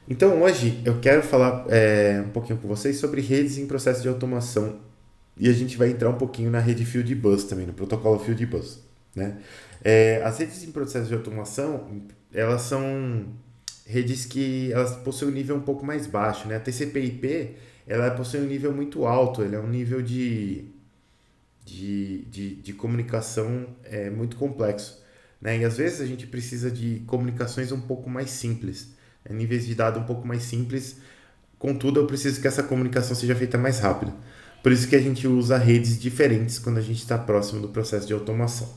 Então hoje eu quero falar um pouquinho com vocês sobre redes em processo de automação e a gente vai entrar um pouquinho na rede Fieldbus também, no protocolo Fieldbus, né? As redes em processo de automação, elas são redes que elas possuem um nível um pouco mais baixo, né? A TCP/IP, ela possui um nível muito alto, ele é um nível de comunicação muito complexo, né? E às vezes a gente precisa de comunicações um pouco mais simples, níveis de dado um pouco mais simples. Contudo, eu preciso que essa comunicação seja feita mais rápido. Por isso que a gente usa redes diferentes quando a gente está próximo do processo de automação.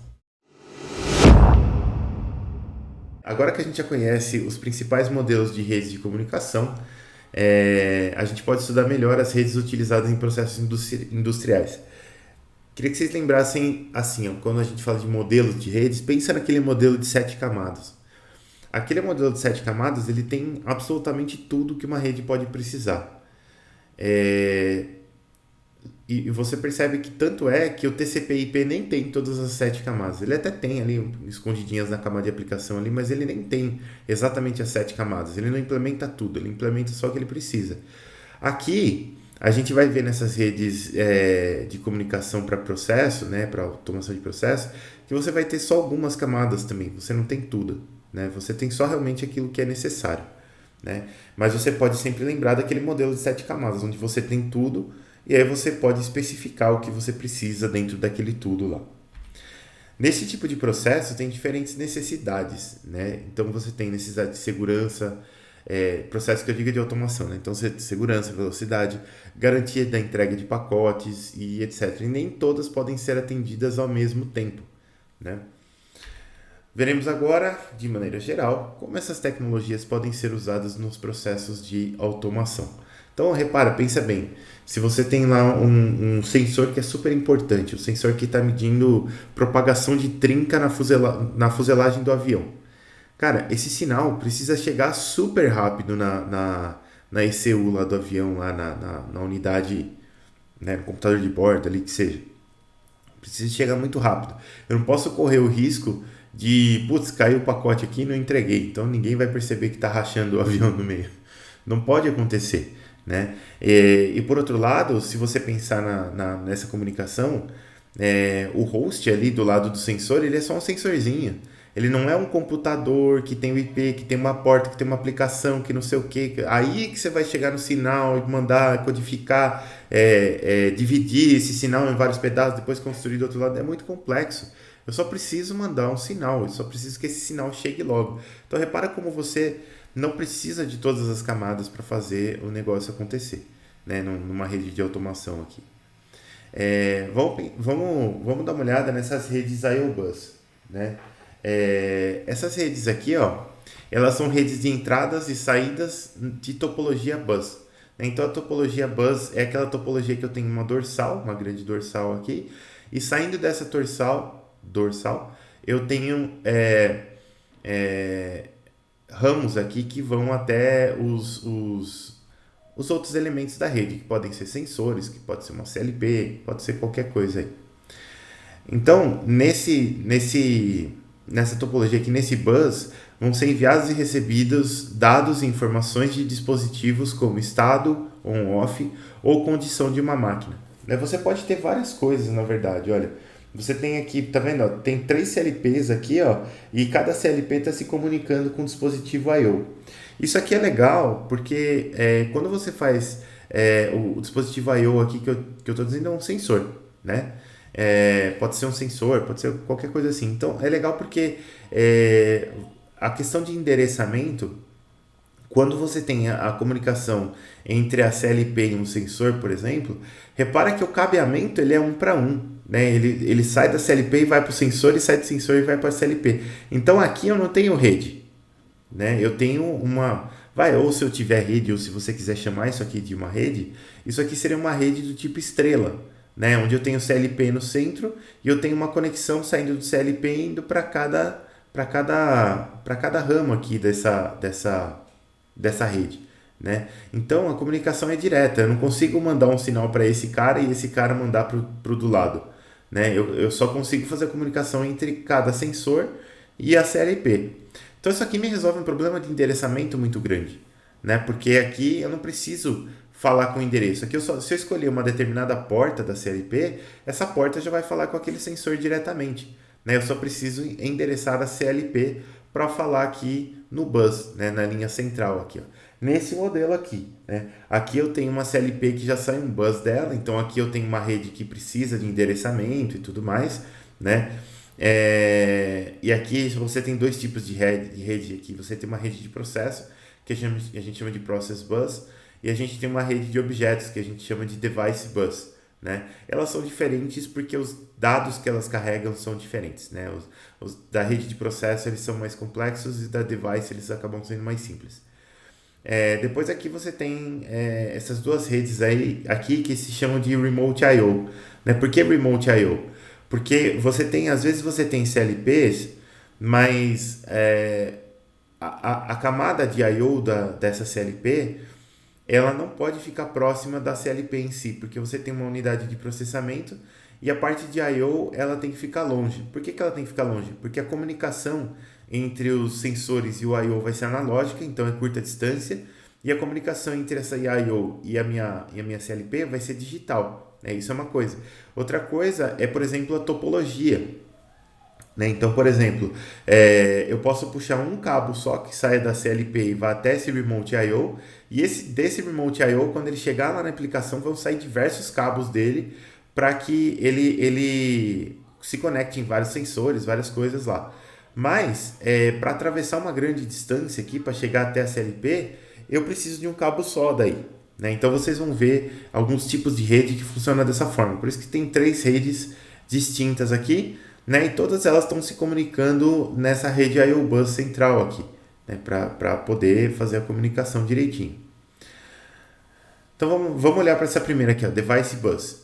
Agora que a gente já conhece os principais modelos de redes de comunicação, a gente pode estudar melhor as redes utilizadas em processos industriais. Queria que vocês lembrassem assim, ó, quando a gente fala de modelos de redes, pensa naquele modelo de sete camadas. Aquele modelo de sete camadas, ele tem absolutamente tudo que uma rede pode precisar. É, e você percebe que tanto é que o TCP/IP nem tem todas as sete camadas. Ele até tem ali escondidinhas na camada de aplicação ali, mas ele nem tem exatamente as sete camadas. Ele não implementa tudo, ele implementa só o que ele precisa. Aqui a gente vai ver nessas redes de comunicação para processo, né, para automação de processo, que você vai ter só algumas camadas também. Você não tem tudo, né? Você tem só realmente aquilo que é necessário, né? Mas você pode sempre lembrar daquele modelo de sete camadas, onde você tem tudo e aí você pode especificar o que você precisa dentro daquele tudo lá. Nesse tipo de processo tem diferentes necessidades, né? Então você tem necessidade de segurança, processo que eu digo de automação, né? Então segurança, velocidade, garantia da entrega de pacotes e etc. E nem todas podem ser atendidas ao mesmo tempo, né? Veremos agora, de maneira geral, como essas tecnologias podem ser usadas nos processos de automação. Então, repara, pensa bem. Se você tem lá um sensor que é super importante, o sensor que está medindo propagação de trinca na fuselagem do avião. Cara, esse sinal precisa chegar super rápido na ECU lá do avião, lá na unidade, né, no computador de bordo ali que seja. Precisa chegar muito rápido. Eu não posso correr o risco de, putz, caiu o pacote aqui e não entreguei. Então ninguém vai perceber que está rachando o avião no meio. Não pode acontecer, né? E por outro lado, se você pensar nessa comunicação, o host ali do lado do sensor, ele é só um sensorzinho. Ele não é um computador que tem o IP, que tem uma porta, que tem uma aplicação, que não sei o que. Aí que você vai chegar no sinal e mandar codificar, dividir esse sinal em vários pedaços, depois construir do outro lado. É muito complexo. Eu só preciso mandar um sinal, eu só preciso que esse sinal chegue logo. Então repara como você não precisa de todas as camadas para fazer o negócio acontecer, né? Numa rede de automação aqui. Vamos dar uma olhada nessas redes IOBus, né? Essas redes aqui, ó, elas são redes de entradas e saídas de topologia bus. Então a topologia bus é aquela topologia que eu tenho uma dorsal, uma grande dorsal aqui, e saindo dessa dorsal, eu tenho ramos aqui que vão até os outros elementos da rede, que podem ser sensores, que pode ser uma CLP, pode ser qualquer coisa aí. Então, nessa topologia aqui, nesse bus, vão ser enviados e recebidos dados e informações de dispositivos como estado, on-off ou condição de uma máquina. Você pode ter várias coisas, na verdade, olha. Você tem aqui, tá vendo? Ó, tem três CLPs aqui, ó, e cada CLP está se comunicando com o dispositivo I/O. Isso aqui é legal porque quando você faz o dispositivo I/O aqui que eu estou dizendo é um sensor, né? Pode ser um sensor, pode ser qualquer coisa assim. Então é legal porque a questão de endereçamento, quando você tem a comunicação entre a CLP e um sensor, por exemplo, repara que o cabeamento ele é um para um, né? Ele sai da CLP e vai para o sensor, e sai do sensor e vai para a CLP. Então aqui eu não tenho rede, né? Eu tenho uma... ou se eu tiver rede, ou se você quiser chamar isso aqui de uma rede, isso aqui seria uma rede do tipo estrela, né? Onde eu tenho CLP no centro e eu tenho uma conexão saindo do CLP e indo para cada ramo aqui dessa rede, né? Então a comunicação é direta. Eu não consigo mandar um sinal para esse cara e esse cara mandar pro do lado, né? Eu só consigo fazer a comunicação entre cada sensor e a CLP. Então isso aqui me resolve um problema de endereçamento muito grande, né? Porque aqui eu não preciso falar com o endereço. Aqui se eu escolher uma determinada porta da CLP, essa porta já vai falar com aquele sensor diretamente, né? Eu só preciso endereçar a CLP para falar aqui no bus, né? Na linha central aqui, ó. Nesse modelo aqui, né? Aqui eu tenho uma CLP que já sai um bus dela, então aqui eu tenho uma rede que precisa de endereçamento e tudo mais, né? E aqui você tem dois tipos de rede aqui. Você tem uma rede de processo, que a gente chama de Process Bus, e a gente tem uma rede de objetos, que a gente chama de Device Bus, né? Elas são diferentes porque os dados que elas carregam são diferentes, né? Os da rede de processo eles são mais complexos e da device eles acabam sendo mais simples. Depois aqui você tem essas duas redes aí aqui que se chamam de Remote I/O, né? Por que Remote I/O? Porque às vezes você tem CLPs, mas a camada de I/O dessa CLP ela não pode ficar próxima da CLP em si, porque você tem uma unidade de processamento e a parte de I/O ela tem que ficar longe. Por que ela tem que ficar longe? Porque a comunicação entre os sensores e o I/O vai ser analógica, então é curta distância, e a comunicação entre essa I/O e a minha CLP vai ser digital. Isso é uma coisa. Outra coisa é, por exemplo, a topologia. Né? Então, por exemplo, eu posso puxar um cabo só que saia da CLP e vá até esse Remote I/O, e desse Remote I/O, quando ele chegar lá na aplicação, vão sair diversos cabos dele para que ele se conecte em vários sensores, várias coisas lá. Mas, para atravessar uma grande distância aqui, para chegar até a CLP, eu preciso de um cabo só daí. Né? Então, vocês vão ver alguns tipos de rede que funcionam dessa forma. Por isso que tem 3 redes distintas aqui, né? E todas elas estão se comunicando nessa rede I/O Bus central aqui, né? Para poder fazer a comunicação direitinho. Então vamos olhar para essa primeira aqui, ó, Device Bus.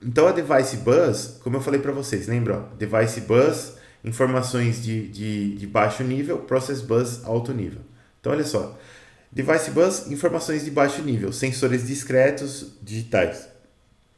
Então a Device Bus, como eu falei para vocês, lembra? Ó, Device Bus, informações de baixo nível, Process Bus alto nível. Então olha só, Device Bus, informações de baixo nível, sensores discretos digitais.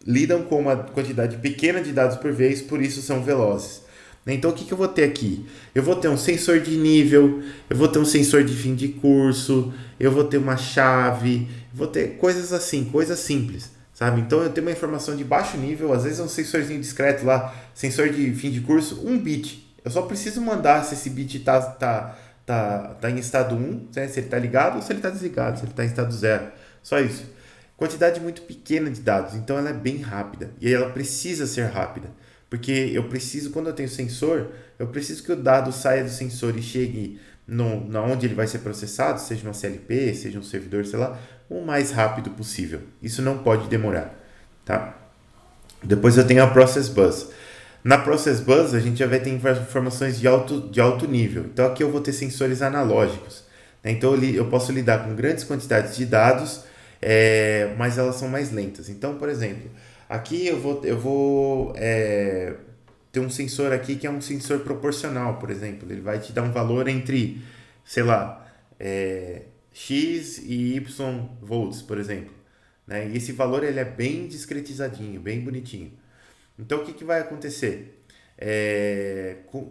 Lidam com uma quantidade pequena de dados por vez, por isso são velozes. Então, o que eu vou ter aqui? Eu vou ter um sensor de nível, eu vou ter um sensor de fim de curso, eu vou ter uma chave, vou ter coisas assim, coisas simples, sabe? Então, eu tenho uma informação de baixo nível, às vezes é um sensorzinho discreto lá, sensor de fim de curso, 1 bit. Eu só preciso mandar se esse bit tá em estado 1, né? Se ele está ligado ou se ele está desligado, se ele está em estado 0. Só isso. Quantidade muito pequena de dados, então ela é bem rápida. E aí ela precisa ser rápida. Porque eu preciso, quando eu tenho sensor, eu preciso que o dado saia do sensor e chegue onde ele vai ser processado, seja uma CLP, seja um servidor, sei lá, o mais rápido possível. Isso não pode demorar. Tá? Depois eu tenho a Process Bus. Na Process Bus a gente já vai ter informações de alto nível. Então aqui eu vou ter sensores analógicos. Né? Então eu posso lidar com grandes quantidades de dados, mas elas são mais lentas. Então, por exemplo, aqui eu vou ter um sensor aqui que é um sensor proporcional, por exemplo. Ele vai te dar um valor entre, sei lá, X e Y volts, por exemplo. Né? E esse valor ele é bem discretizadinho, bem bonitinho. Então, o que vai acontecer?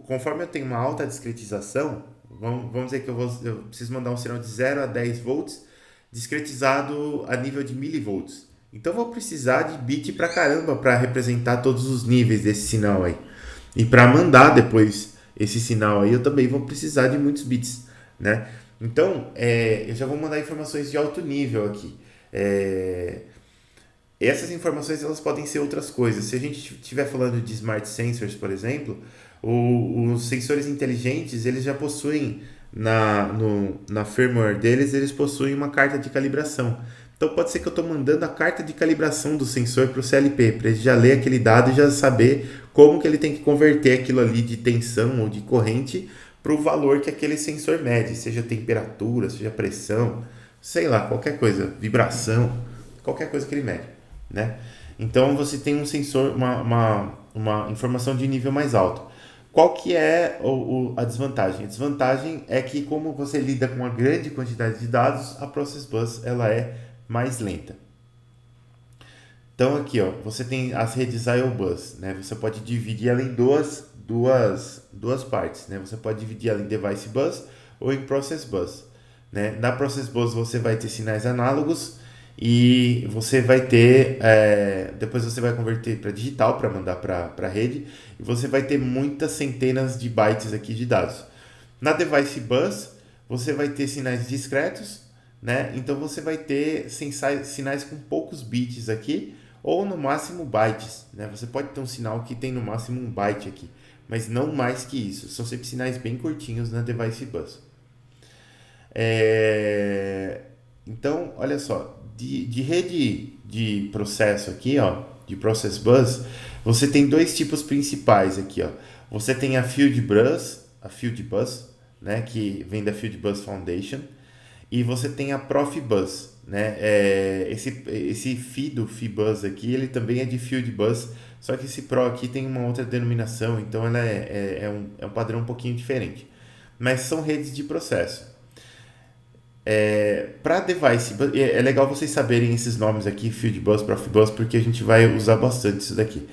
Conforme eu tenho uma alta discretização, vamos dizer que eu preciso mandar um sinal de 0 a 10 volts, discretizado a nível de milivolts. Então eu vou precisar de bit pra caramba para representar todos os níveis desse sinal aí. E para mandar depois esse sinal aí, eu também vou precisar de muitos bits, né? Então, eu já vou mandar informações de alto nível aqui. Essas informações elas podem ser outras coisas. Se a gente estiver falando de smart sensors, por exemplo, os sensores inteligentes eles já possuem na firmware deles, eles possuem uma carta de calibração. Então pode ser que eu estou mandando a carta de calibração do sensor para o CLP, para ele já ler aquele dado e já saber como que ele tem que converter aquilo ali de tensão ou de corrente para o valor que aquele sensor mede, seja temperatura, seja pressão, sei lá, qualquer coisa, vibração, qualquer coisa que ele mede, né? Então você tem um sensor, uma informação de nível mais alto. Qual que é a desvantagem? A desvantagem é que como você lida com uma grande quantidade de dados, a Process Bus ela é mais lenta. Então aqui ó, você tem as redes I/O Bus, né? Você pode dividir ela em duas partes, né? Você pode dividir ela em Device Bus ou em Process Bus. né? Na Process Bus você vai ter sinais análogos e você vai ter, depois você vai converter para digital para mandar para a rede e você vai ter muitas centenas de bytes aqui de dados. Na Device Bus você vai ter sinais discretos, né? Então você vai ter sinais com poucos bits aqui ou no máximo bytes, né? Você pode ter um sinal que tem no máximo um byte aqui, mas não mais que isso. São sempre sinais bem curtinhos na Device Bus. É, Então, olha só, de rede de processo aqui, ó, de Process Bus, você tem dois tipos principais aqui, ó. Você tem a Field Bus, né, que vem da Field Bus Foundation, e você tem a Profibus, né? Esse Fi do Fibus aqui, ele também é de Field Bus, só que esse Pro aqui tem uma outra denominação, então ela é um padrão um pouquinho diferente. Mas são redes de processo. Para device, é legal vocês saberem esses nomes aqui, Field Bus, Profibus, porque a gente vai usar bastante isso daqui.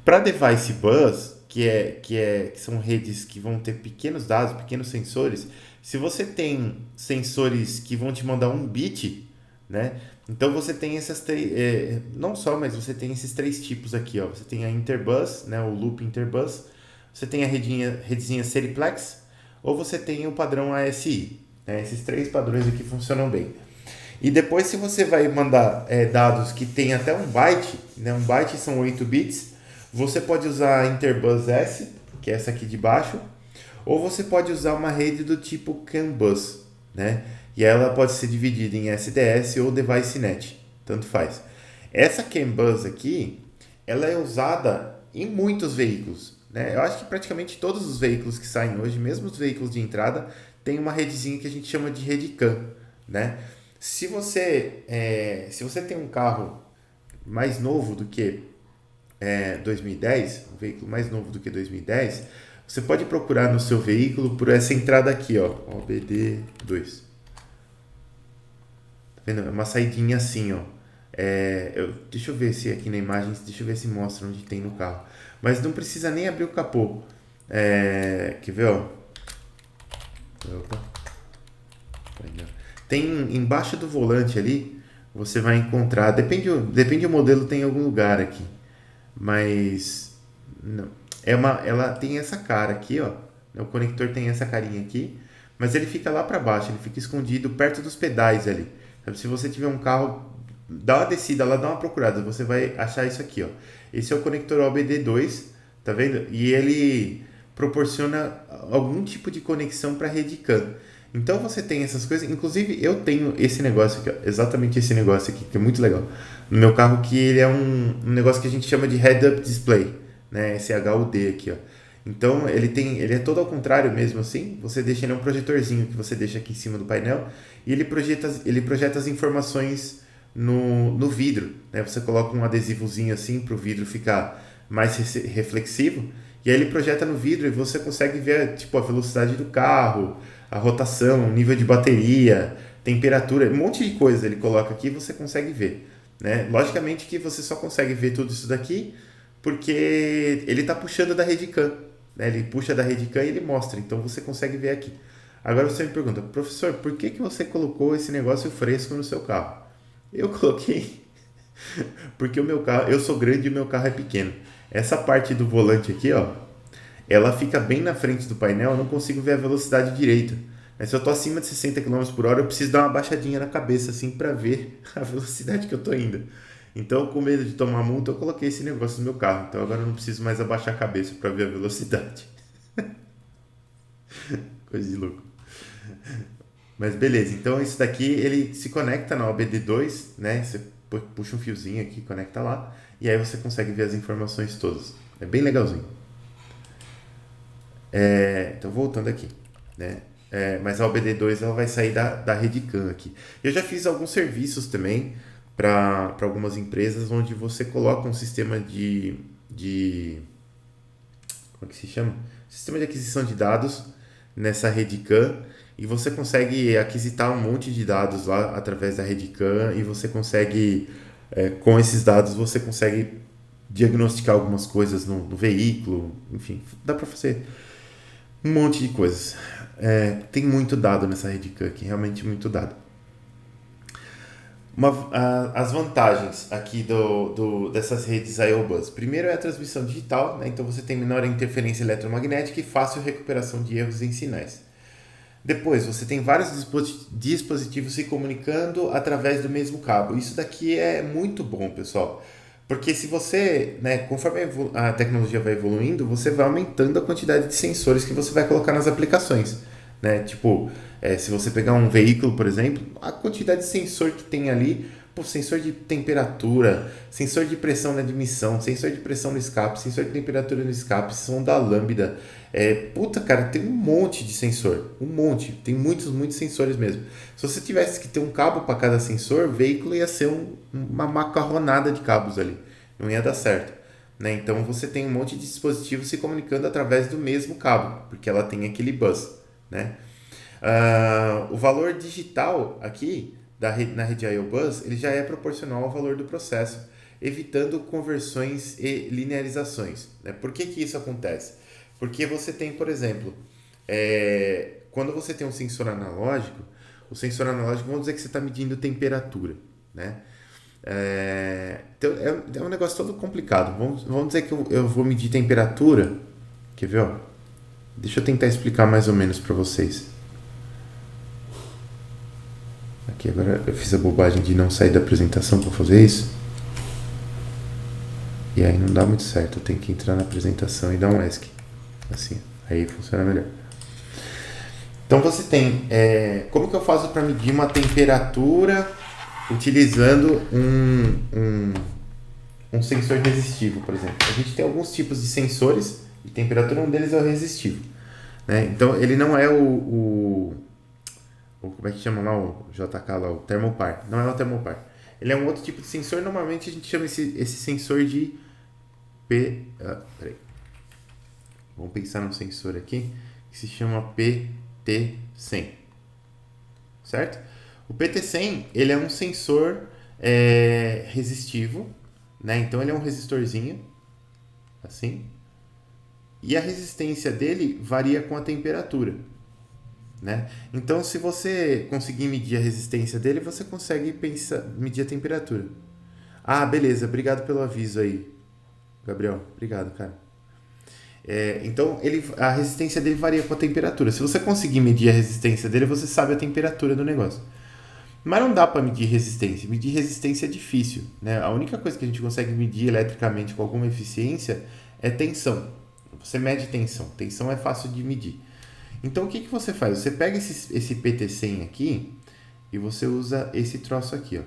Para device bus, que são redes que vão ter pequenos dados, pequenos sensores, se você tem sensores que vão te mandar um bit, né? Então você tem essas três, não só, mas você tem esses três tipos aqui, ó. Você tem a interbus, né? O loop interbus, você tem a redezinha seriplex, ou você tem o padrão ASI, né? Esses três padrões aqui funcionam bem. E depois, se você vai mandar dados que tem até um byte, né? Um byte são 8 bits, você pode usar a Interbus S, que é essa aqui de baixo, ou você pode usar uma rede do tipo CAN bus, né? E ela pode ser dividida em SDS ou DeviceNet, tanto faz. Essa CAN bus aqui, ela é usada em muitos veículos, né? Eu acho que praticamente todos os veículos que saem hoje, mesmo os veículos de entrada, tem uma redezinha que a gente chama de rede CAN, né? Se você tem um carro mais novo do que 2010, um veículo mais novo do que 2010, você pode procurar no seu veículo por essa entrada aqui, ó, OBD2. Tá vendo? É uma saidinha assim, ó. Deixa eu ver se aqui na imagem, deixa eu ver se mostra onde tem no carro. Mas não precisa nem abrir o capô. Quer ver, ó? Opa. Tem embaixo do volante ali, você vai encontrar, depende do modelo, tem em algum lugar aqui. Mas não, ela tem essa cara aqui, ó. O conector tem essa carinha aqui, mas ele fica lá para baixo, ele fica escondido perto dos pedais ali. Sabe, se você tiver um carro, dá uma descida lá, dá uma procurada, você vai achar isso aqui, ó. Esse é o conector OBD2, tá vendo? E ele proporciona algum tipo de conexão para a rede CAN. Então você tem essas coisas, inclusive eu tenho esse negócio aqui, ó, exatamente esse negócio aqui, que é muito legal. No meu carro que ele é um negócio que a gente chama de head-up display, né? Esse HUD aqui, ó. Então ele é todo ao contrário mesmo assim. Você deixa ele é um projetorzinho que você deixa aqui em cima do painel e ele projeta as informações no vidro, né? Você coloca um adesivozinho assim para o vidro ficar mais reflexivo e aí ele projeta no vidro e você consegue ver tipo a velocidade do carro, a rotação, o nível de bateria, temperatura, um monte de coisa ele coloca aqui e você consegue ver, né? Logicamente que você só consegue ver tudo isso daqui porque ele está puxando da rede CAN, né? Ele puxa da rede CAN e ele mostra, então você consegue ver aqui. Agora você me pergunta, professor, por que você colocou esse negócio fresco no seu carro? Eu coloquei porque o meu carro, eu sou grande e o meu carro é pequeno. Essa parte do volante aqui, ó, ela fica bem na frente do painel, eu não consigo ver a velocidade direita. Mas se eu tô acima de 60 km por hora, eu preciso dar uma baixadinha na cabeça assim para ver a velocidade que eu tô indo. Então, com medo de tomar multa, eu coloquei esse negócio no meu carro. Então agora eu não preciso mais abaixar a cabeça para ver a velocidade. Coisa de louco. Mas beleza, então isso daqui ele se conecta na OBD2, né? Você puxa um fiozinho aqui, conecta lá, e aí você consegue ver as informações todas. É bem legalzinho. Então voltando aqui, né? Mas a OBD2 ela vai sair da rede CAN aqui. Eu já fiz alguns serviços também para algumas empresas onde você coloca um sistema de como é que se chama? Sistema de aquisição de dados nessa rede CAN e você consegue aquisitar um monte de dados lá através da rede CAN e você consegue, com esses dados, você consegue diagnosticar algumas coisas no veículo, enfim, dá para fazer um monte de coisas. Tem muito dado nessa rede Cook, realmente muito dado. As vantagens aqui dessas redes IO-Bus. Primeiro é a transmissão digital, né? Então você tem menor interferência eletromagnética e fácil recuperação de erros em sinais. Depois, você tem vários dispositivos se comunicando através do mesmo cabo. Isso daqui é muito bom, pessoal. Porque se você, né, conforme a tecnologia vai evoluindo, você vai aumentando a quantidade de sensores que você vai colocar nas aplicações. Né? Tipo, se você pegar um veículo, por exemplo, a quantidade de sensor que tem ali, pô, sensor de temperatura, sensor de pressão na admissão, sensor de pressão no escape, sensor de temperatura no escape, sonda lambda. Puta, cara, tem um monte de sensor. Um monte. Tem muitos, muitos sensores mesmo. Se você tivesse que ter um cabo para cada sensor, o veículo ia ser uma macarronada de cabos ali. Não ia dar certo. Né? Então você tem um monte de dispositivos se comunicando através do mesmo cabo, porque ela tem aquele bus. Né? O valor digital aqui na rede IO-Bus ele já é proporcional ao valor do processo, evitando conversões e linearizações. Né? Por que isso acontece? Porque você tem, por exemplo, quando você tem um sensor analógico, o sensor analógico, vamos dizer que você está medindo temperatura. Né? Então é um negócio todo complicado. Vamos dizer que eu vou medir temperatura. Quer ver? Ó? Deixa eu tentar explicar mais ou menos para vocês. Aqui agora eu fiz a bobagem de não sair da apresentação para fazer isso. E aí não dá muito certo. Eu tenho que entrar na apresentação e dar um ESC. Assim, aí funciona melhor. Então você tem... como que eu faço para medir uma temperatura utilizando um sensor resistivo, por exemplo? A gente tem alguns tipos de sensores de temperatura, um deles é o resistivo. Né? Então ele não é como é que chama lá o JK lá, o Thermopar. Não é o Thermopar. Ele é um outro tipo de sensor. Normalmente a gente chama esse sensor de peraí. Vamos pensar num sensor aqui que se chama PT100. Certo? O PT100 ele é um sensor resistivo. Né? Então ele é um resistorzinho. Assim. E a resistência dele varia com a temperatura. Né? Então, se você conseguir medir a resistência dele, você consegue medir a temperatura. Ah, beleza. Obrigado pelo aviso aí, Gabriel. Obrigado, cara. Então, a resistência dele varia com a temperatura. Se você conseguir medir a resistência dele, você sabe a temperatura do negócio. Mas não dá para medir resistência. Medir resistência é difícil. Né? A única coisa que a gente consegue medir eletricamente com alguma eficiência é tensão. Você mede tensão. Tensão é fácil de medir. Então, o que você faz? Você pega esse PT100 aqui e você usa esse troço aqui, ó.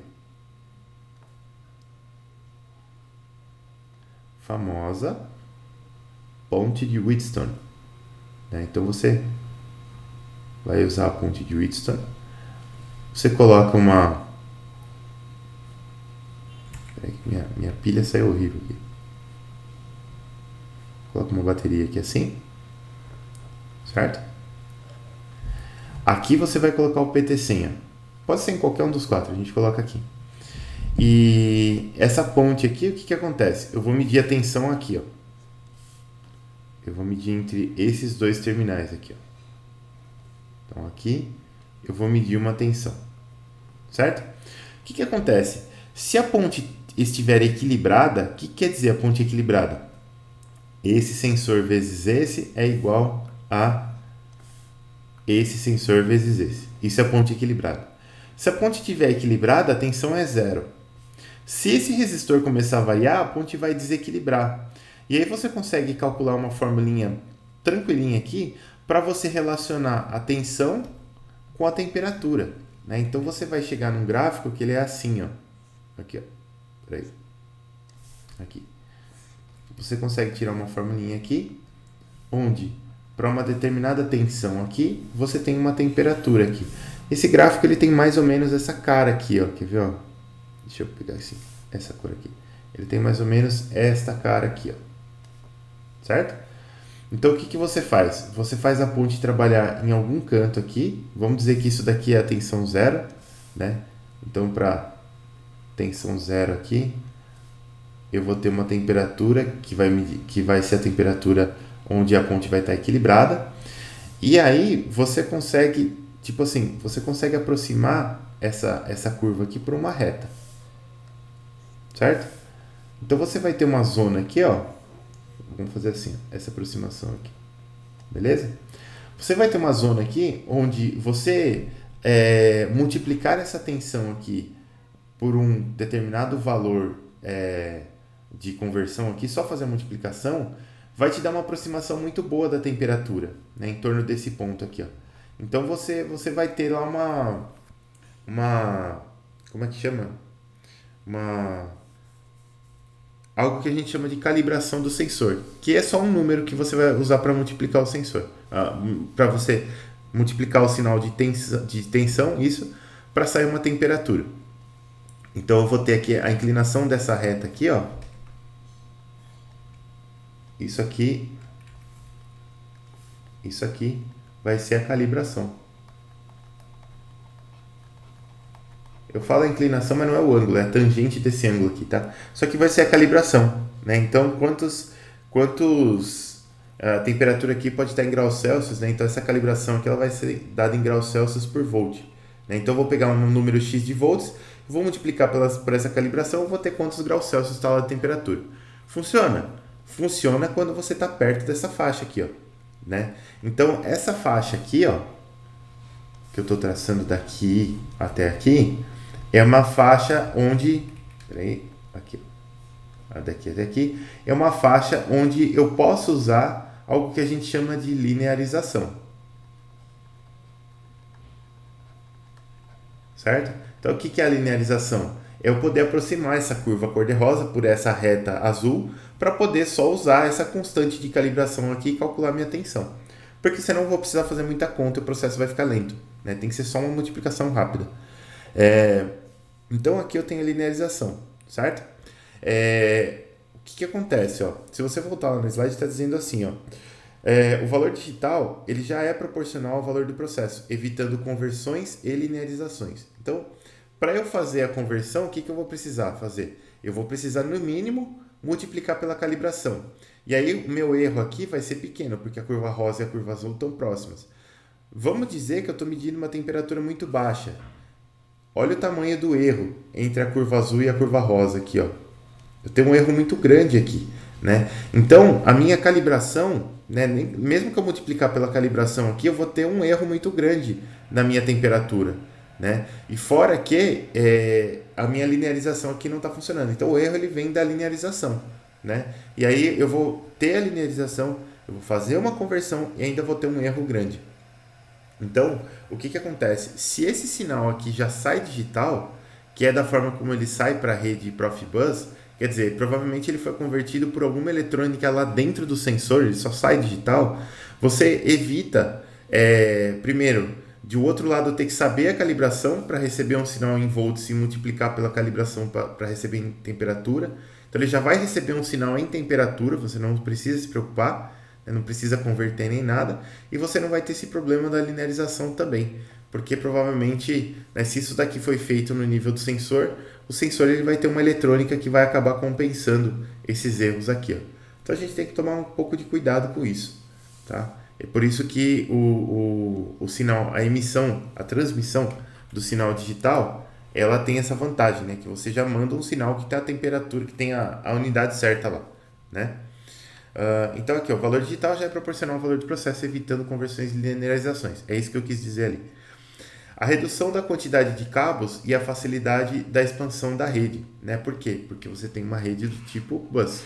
Famosa ponte de Wheatstone. Né? Então, você vai usar a ponte de Wheatstone. Você coloca uma... Peraí, minha pilha saiu horrível aqui. Coloca uma bateria aqui assim. Certo? Aqui você vai colocar o PT100. Pode ser em qualquer um dos quatro, a gente coloca aqui. E essa ponte aqui, o que acontece? Eu vou medir a tensão aqui, ó. Eu vou medir entre esses dois terminais aqui, ó. Então aqui eu vou medir uma tensão. Certo? O que acontece? Se a ponte estiver equilibrada, o que quer dizer a ponte equilibrada? Esse sensor vezes esse é igual a esse sensor vezes esse. Isso é a ponte equilibrada. Se a ponte estiver equilibrada, a tensão é zero. Se esse resistor começar a variar, a ponte vai desequilibrar. E aí você consegue calcular uma formulinha tranquilinha aqui para você relacionar a tensão com a temperatura. Né? Então você vai chegar num gráfico que ele é assim, ó. Aqui, ó. Peraí. Aqui. Você consegue tirar uma formulinha aqui, onde para uma determinada tensão aqui, você tem uma temperatura aqui. Esse gráfico ele tem mais ou menos essa cara aqui, ó. Quer ver, ó? Deixa eu pegar essa cor aqui. Ele tem mais ou menos esta cara aqui, ó. Certo? Então, o que você faz? Você faz a ponte trabalhar em algum canto aqui. Vamos dizer que isso daqui é a tensão zero, né? Então, para tensão zero aqui, eu vou ter uma temperatura que vai ser a temperatura onde a ponte vai estar equilibrada. E aí você consegue, tipo assim, você consegue aproximar essa curva aqui por uma reta, certo? Então você vai ter uma zona aqui, ó. Vamos fazer assim, essa aproximação aqui, beleza? Você vai ter uma zona aqui onde você multiplicar essa tensão aqui por um determinado valor de conversão aqui, só fazer a multiplicação, vai te dar uma aproximação muito boa da temperatura, né, em torno desse ponto aqui, ó. Então você vai ter lá uma como é que chama? Uma algo que a gente chama de calibração do sensor, que é só um número que você vai usar para multiplicar o sensor, para você multiplicar o sinal de tensão, isso, para sair uma temperatura. Então eu vou ter aqui a inclinação dessa reta aqui, ó. Isso aqui vai ser a calibração. Eu falo a inclinação, mas não é o ângulo, é a tangente desse ângulo aqui, tá? Só que vai ser a calibração, né? Então, a temperatura aqui pode estar em graus Celsius, né? Então, essa calibração aqui ela vai ser dada em graus Celsius por volt, né? Então, eu vou pegar um número X de volts, vou multiplicar por essa calibração, eu vou ter quantos graus Celsius está lá a temperatura. Funciona? Funciona quando você está perto dessa faixa aqui, ó, né? Então, essa faixa aqui, ó, que eu estou traçando daqui até aqui, é uma faixa onde, peraí, aqui, daqui até aqui, é uma faixa onde eu posso usar algo que a gente chama de linearização, certo? Então, o que é a linearização? É eu poder aproximar essa curva cor-de-rosa por essa reta azul para poder só usar essa constante de calibração aqui e calcular minha tensão. Porque senão eu vou precisar fazer muita conta e o processo vai ficar lento, né? Tem que ser só uma multiplicação rápida. Então aqui eu tenho a linearização, certo? O que acontece? Ó? Se você voltar lá no slide, está dizendo assim, ó, o valor digital ele já é proporcional ao valor do processo, evitando conversões e linearizações. Então, para eu fazer a conversão, o que eu vou precisar fazer? Eu vou precisar, no mínimo, multiplicar pela calibração. E aí o meu erro aqui vai ser pequeno, porque a curva rosa e a curva azul estão próximas. Vamos dizer que eu estou medindo uma temperatura muito baixa. Olha o tamanho do erro entre a curva azul e a curva rosa aqui, ó. Eu tenho um erro muito grande aqui, né? Então, a minha calibração, né, mesmo que eu multiplicar pela calibração aqui, eu vou ter um erro muito grande na minha temperatura, né? E fora que a minha linearização aqui não está funcionando. Então, o erro ele vem da linearização, né? E aí eu vou ter a linearização, eu vou fazer uma conversão e ainda vou ter um erro grande. Então, o que acontece? Se esse sinal aqui já sai digital, que é da forma como ele sai para a rede Profibus, quer dizer, provavelmente ele foi convertido por alguma eletrônica lá dentro do sensor, ele só sai digital, você evita, primeiro, de outro lado ter que saber a calibração para receber um sinal em volts e multiplicar pela calibração para receber em temperatura. Então ele já vai receber um sinal em temperatura, você não precisa se preocupar, não precisa converter nem nada, e você não vai ter esse problema da linearização também, porque provavelmente, né, se isso daqui foi feito no nível do sensor, o sensor ele vai ter uma eletrônica que vai acabar compensando esses erros aqui, ó. Então a gente tem que tomar um pouco de cuidado com isso, tá? É por isso que o sinal, a emissão, a transmissão do sinal digital, ela tem essa vantagem, né, que você já manda um sinal que tem a temperatura, que tem a unidade certa lá, né? Então aqui, ó, o valor digital já é proporcional ao valor de processo, evitando conversões e linearizações. É isso que eu quis dizer ali. A redução da quantidade de cabos e a facilidade da expansão da rede, né? Por quê? Porque você tem uma rede do tipo bus,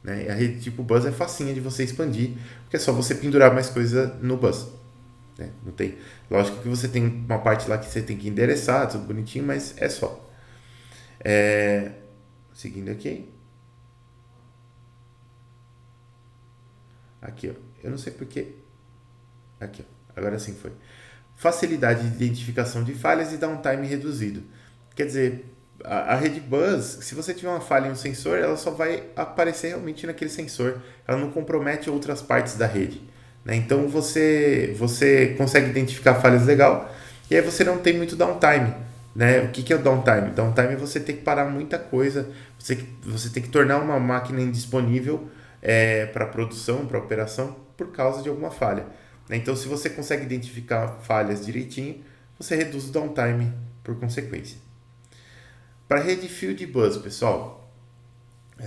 né? E a rede tipo bus é facinha de você expandir, porque é só você pendurar mais coisa no bus, né? Não tem, lógico que você tem uma parte lá que você tem que endereçar, tudo bonitinho, mas é só. Seguindo aqui. Aqui, ó. Eu não sei porque. Aqui, ó. Agora sim foi. Facilidade de identificação de falhas e downtime reduzido. Quer dizer, a rede bus, se você tiver uma falha em um sensor, ela só vai aparecer realmente naquele sensor. Ela não compromete outras partes da rede, né? Então você consegue identificar falhas legal e aí você não tem muito downtime, né? O que é o downtime? Downtime é você ter que parar muita coisa, você tem que tornar uma máquina indisponível para produção, para operação, por causa de alguma falha. né? Então, se você consegue identificar falhas direitinho, você reduz o downtime por consequência. Para a rede Field Bus, pessoal,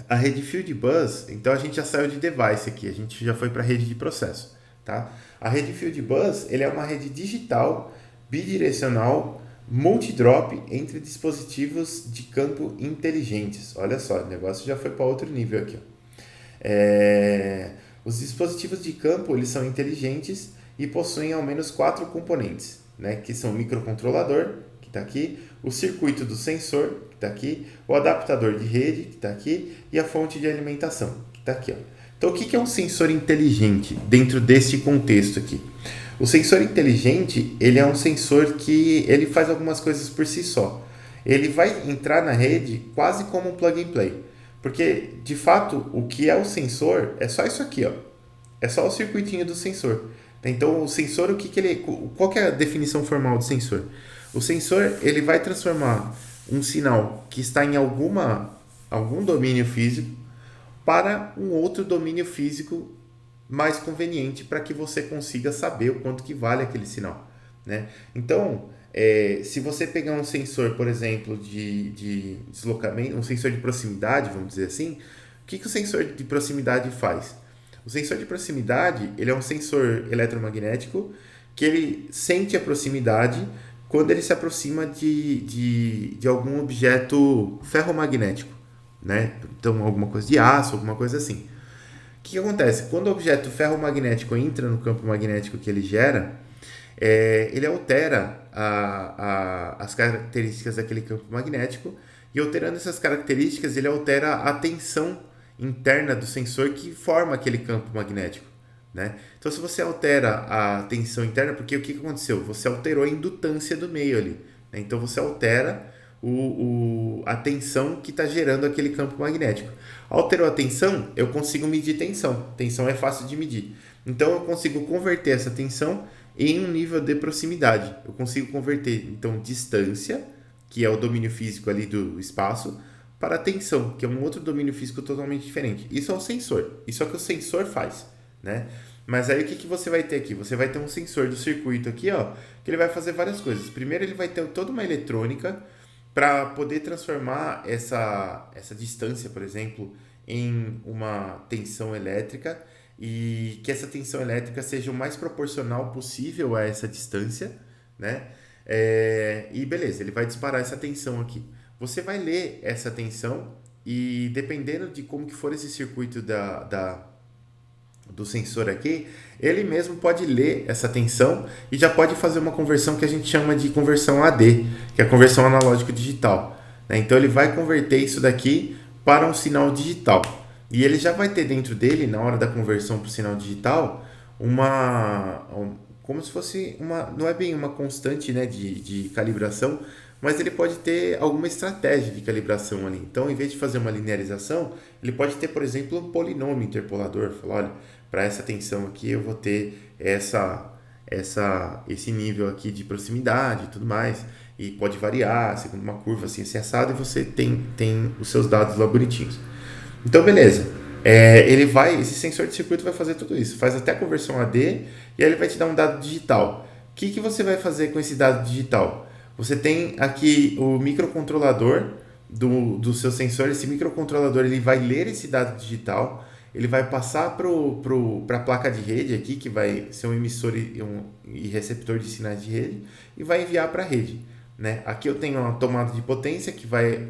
a rede Field Bus, então a gente já saiu de device aqui, a gente já foi para a rede de processo, tá? A rede Field Bus, ele é uma rede digital, bidirecional, multi-drop entre dispositivos de campo inteligentes. Olha só, o negócio já foi para outro nível aqui, ó. Os dispositivos de campo eles são inteligentes e possuem ao menos 4 componentes, né, que são o microcontrolador, que está aqui, o circuito do sensor, que está aqui, o adaptador de rede, que está aqui, e a fonte de alimentação, que está aqui. Ó. Então, o que é um sensor inteligente dentro deste contexto aqui? O sensor inteligente ele é um sensor que ele faz algumas coisas por si só. Ele vai entrar na rede quase como um plug and play. Porque, de fato, o que é o sensor é só isso aqui, ó. É só o circuitinho do sensor. Então, o sensor, qual que é a definição formal do sensor? O sensor, ele vai transformar um sinal que está em algum domínio físico para um outro domínio físico mais conveniente para que você consiga saber o quanto que vale aquele sinal, né? Então, se você pegar um sensor, por exemplo, de deslocamento, um sensor de proximidade, vamos dizer assim, o que o sensor de proximidade faz? O sensor de proximidade, ele é um sensor eletromagnético que ele sente a proximidade quando ele se aproxima de algum objeto ferromagnético, né? Então, alguma coisa de aço, alguma coisa assim. O que acontece? Quando o objeto ferromagnético entra no campo magnético que ele gera, ele altera as características daquele campo magnético e alterando essas características, ele altera a tensão interna do sensor que forma aquele campo magnético, né? Então, se você altera a tensão interna, porque o que aconteceu? Você alterou a indutância do meio ali, né? Então, você altera a tensão que está gerando aquele campo magnético. Alterou a tensão, eu consigo medir tensão. Tensão é fácil de medir. Então, eu consigo converter essa tensão em um nível de proximidade. Eu consigo converter, então, distância, que é o domínio físico ali do espaço, para tensão, que é um outro domínio físico totalmente diferente. Isso é o sensor. Isso é o que o sensor faz, né? Mas aí o que você vai ter aqui? Você vai ter um sensor do circuito aqui, ó, que ele vai fazer várias coisas. Primeiro, ele vai ter toda uma eletrônica para poder transformar essa distância, por exemplo, em uma tensão elétrica e que essa tensão elétrica seja o mais proporcional possível a essa distância, né? E beleza, ele vai disparar essa tensão aqui. Você vai ler essa tensão e dependendo de como que for esse circuito do sensor aqui, ele mesmo pode ler essa tensão e já pode fazer uma conversão que a gente chama de conversão AD, que é a conversão analógico digital, né? Então ele vai converter isso daqui para um sinal digital. E ele já vai ter dentro dele, na hora da conversão para o sinal digital, como se fosse não é bem uma constante, né, de calibração, mas ele pode ter alguma estratégia de calibração ali. Então, em vez de fazer uma linearização, ele pode ter, por exemplo, um polinômio interpolador. Falar, olha, para essa tensão aqui eu vou ter esse nível aqui de proximidade e tudo mais. E pode variar segundo uma curva assim assado e você tem os seus dados lá bonitinhos. Então, beleza. Esse sensor de circuito vai fazer tudo isso. Faz até a conversão AD e aí ele vai te dar um dado digital. O que você vai fazer com esse dado digital? Você tem aqui o microcontrolador do seu sensor. Esse microcontrolador ele vai ler esse dado digital, ele vai passar para a placa de rede aqui, que vai ser um emissor e receptor de sinais de rede, e vai enviar para a rede, né? Aqui eu tenho uma tomada de potência que vai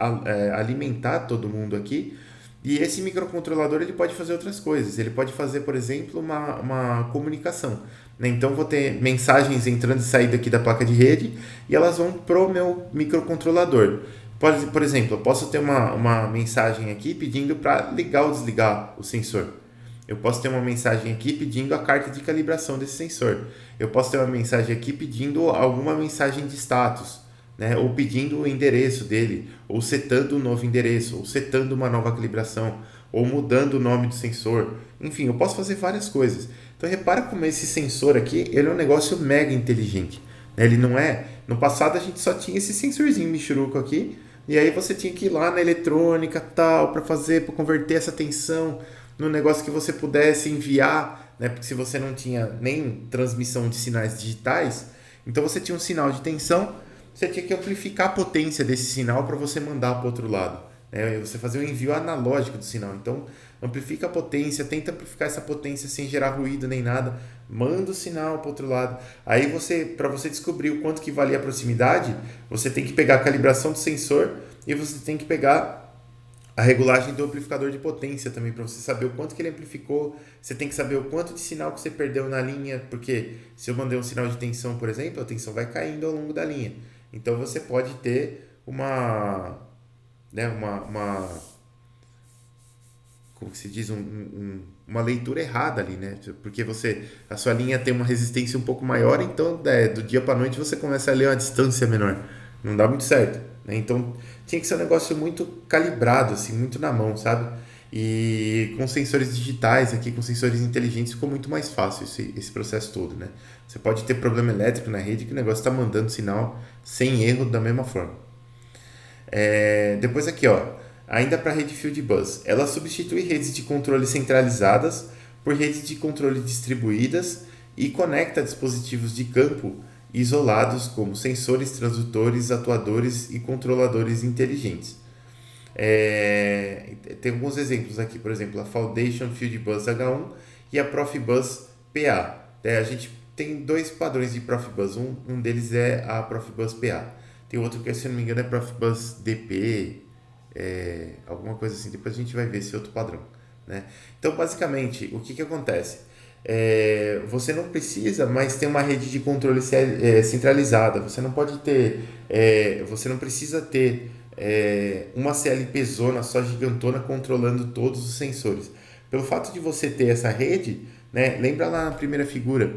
alimentar todo mundo aqui. E esse microcontrolador ele pode fazer outras coisas. Ele pode fazer, por exemplo, uma comunicação, né? Então, vou ter mensagens entrando e saindo aqui da placa de rede e elas vão pro meu microcontrolador. Por exemplo, eu posso ter uma mensagem aqui pedindo para ligar ou desligar o sensor. Eu posso ter uma mensagem aqui pedindo a carta de calibração desse sensor. Eu posso ter uma mensagem aqui pedindo alguma mensagem de status, né? Ou pedindo o endereço dele, ou setando um novo endereço, ou setando uma nova calibração, ou mudando o nome do sensor. Enfim, eu posso fazer várias coisas. Então, repara como esse sensor aqui, ele é um negócio mega inteligente, né? Ele não é... No passado, a gente só tinha esse sensorzinho michuruco aqui, e aí você tinha que ir lá na eletrônica, tal, para converter essa tensão no negócio que você pudesse enviar né? Porque se você não tinha nem transmissão de sinais digitais, então você tinha um sinal de tensão, você tinha que amplificar a potência desse sinal para você mandar para o outro lado, né? Você fazer um envio analógico do sinal. Então, amplifica a potência, tenta amplificar essa potência sem gerar ruído nem nada, manda o sinal para o outro lado. Aí para você descobrir o quanto que valia a proximidade, você tem que pegar a calibração do sensor e você tem que pegar a regulagem do amplificador de potência também, para você saber o quanto que ele amplificou. Você tem que saber o quanto de sinal que você perdeu na linha, porque se eu mandei um sinal de tensão, por exemplo, a tensão vai caindo ao longo da linha. Então você pode ter né, como que se diz, uma leitura errada ali, né? Porque a sua linha tem uma resistência um pouco maior, então do dia para noite você começa a ler uma distância menor. Não dá muito certo, né? Então tinha que ser um negócio muito calibrado, assim, muito na mão, sabe? E com sensores digitais aqui, com sensores inteligentes, ficou muito mais fácil esse processo todo, né? Você pode ter problema elétrico na rede que o negócio está mandando sinal sem erro da mesma forma. Depois aqui, ó, ainda para a rede Field Bus, ela substitui redes de controle centralizadas por redes de controle distribuídas e conecta dispositivos de campo isolados como sensores, transdutores, atuadores e controladores inteligentes. Tem alguns exemplos aqui, por exemplo, a Foundation Field Bus H1 e a Profibus PA. A gente tem dois padrões de Profibus, um deles é a Profibus PA. Tem outro que, se não me engano, é Profibus DP, alguma coisa assim. Depois a gente vai ver esse outro padrão, né? Então, basicamente, o que acontece? Você não precisa mais ter uma rede de controle centralizada. Você não pode ter, você não precisa ter uma CLP zona só gigantona controlando todos os sensores. Pelo fato de você ter essa rede, né? Lembra lá na primeira figura,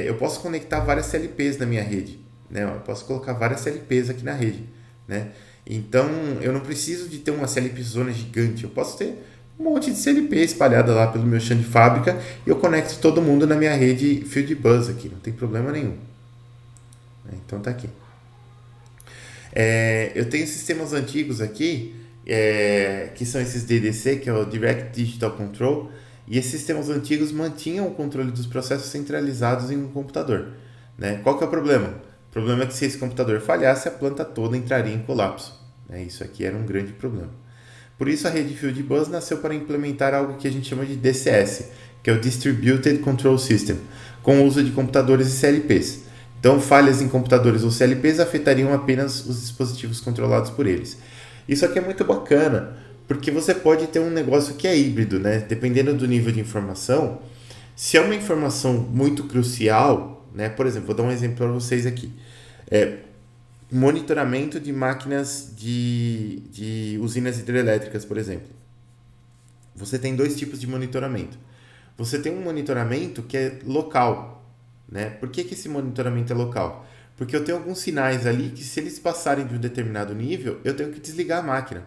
eu posso conectar várias CLPs na minha rede, né? Eu posso colocar várias CLPs aqui na rede, né? Então eu não preciso de ter uma CLP zona gigante. Eu posso ter um monte de CLP espalhada lá pelo meu chão de fábrica e eu conecto todo mundo na minha rede Field Bus aqui, não tem problema nenhum. Então tá aqui. Eu tenho sistemas antigos aqui, que são esses DDC, que é o Direct Digital Control, e esses sistemas antigos mantinham o controle dos processos centralizados em um computador, né? Qual que é o problema? O problema é que se esse computador falhasse, a planta toda entraria em colapso, né? Isso aqui era um grande problema. Por isso a rede Field Bus nasceu para implementar algo que a gente chama de DCS, que é o Distributed Control System, com o uso de computadores e CLPs. Então, falhas em computadores ou CLPs afetariam apenas os dispositivos controlados por eles. Isso aqui é muito bacana, porque você pode ter um negócio que é híbrido, né? Dependendo do nível de informação. Se é uma informação muito crucial, né? Por exemplo, vou dar um exemplo para vocês aqui. Monitoramento de máquinas de usinas hidrelétricas, por exemplo. Você tem dois tipos de monitoramento. Você tem um monitoramento que é local, né? Por que esse monitoramento é local? Porque eu tenho alguns sinais ali que, se eles passarem de um determinado nível, eu tenho que desligar a máquina,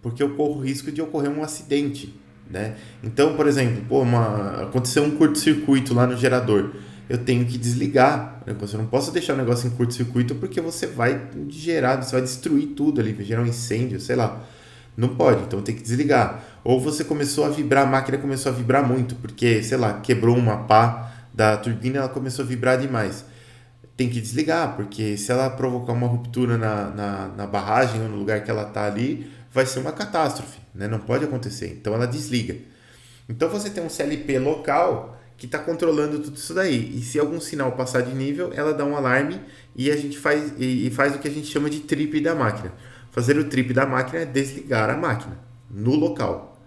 porque eu corro o risco de ocorrer um acidente, né? Então, por exemplo, aconteceu um curto-circuito lá no gerador, eu tenho que desligar. Você não posso deixar o negócio em curto-circuito, porque você vai destruir tudo ali, vai gerar um incêndio, sei lá. Não pode, então tem que desligar. Ou você começou a vibrar, a máquina começou a vibrar muito, porque, sei lá, quebrou uma pá da turbina, ela começou a vibrar demais. Tem que desligar, porque se ela provocar uma ruptura na barragem ou no lugar que ela está ali, vai ser uma catástrofe, né? Não pode acontecer. Então ela desliga. Então você tem um CLP local que está controlando tudo isso daí. E se algum sinal passar de nível, ela dá um alarme e a gente faz o que a gente chama de trip da máquina. Fazer o trip da máquina é desligar a máquina no local.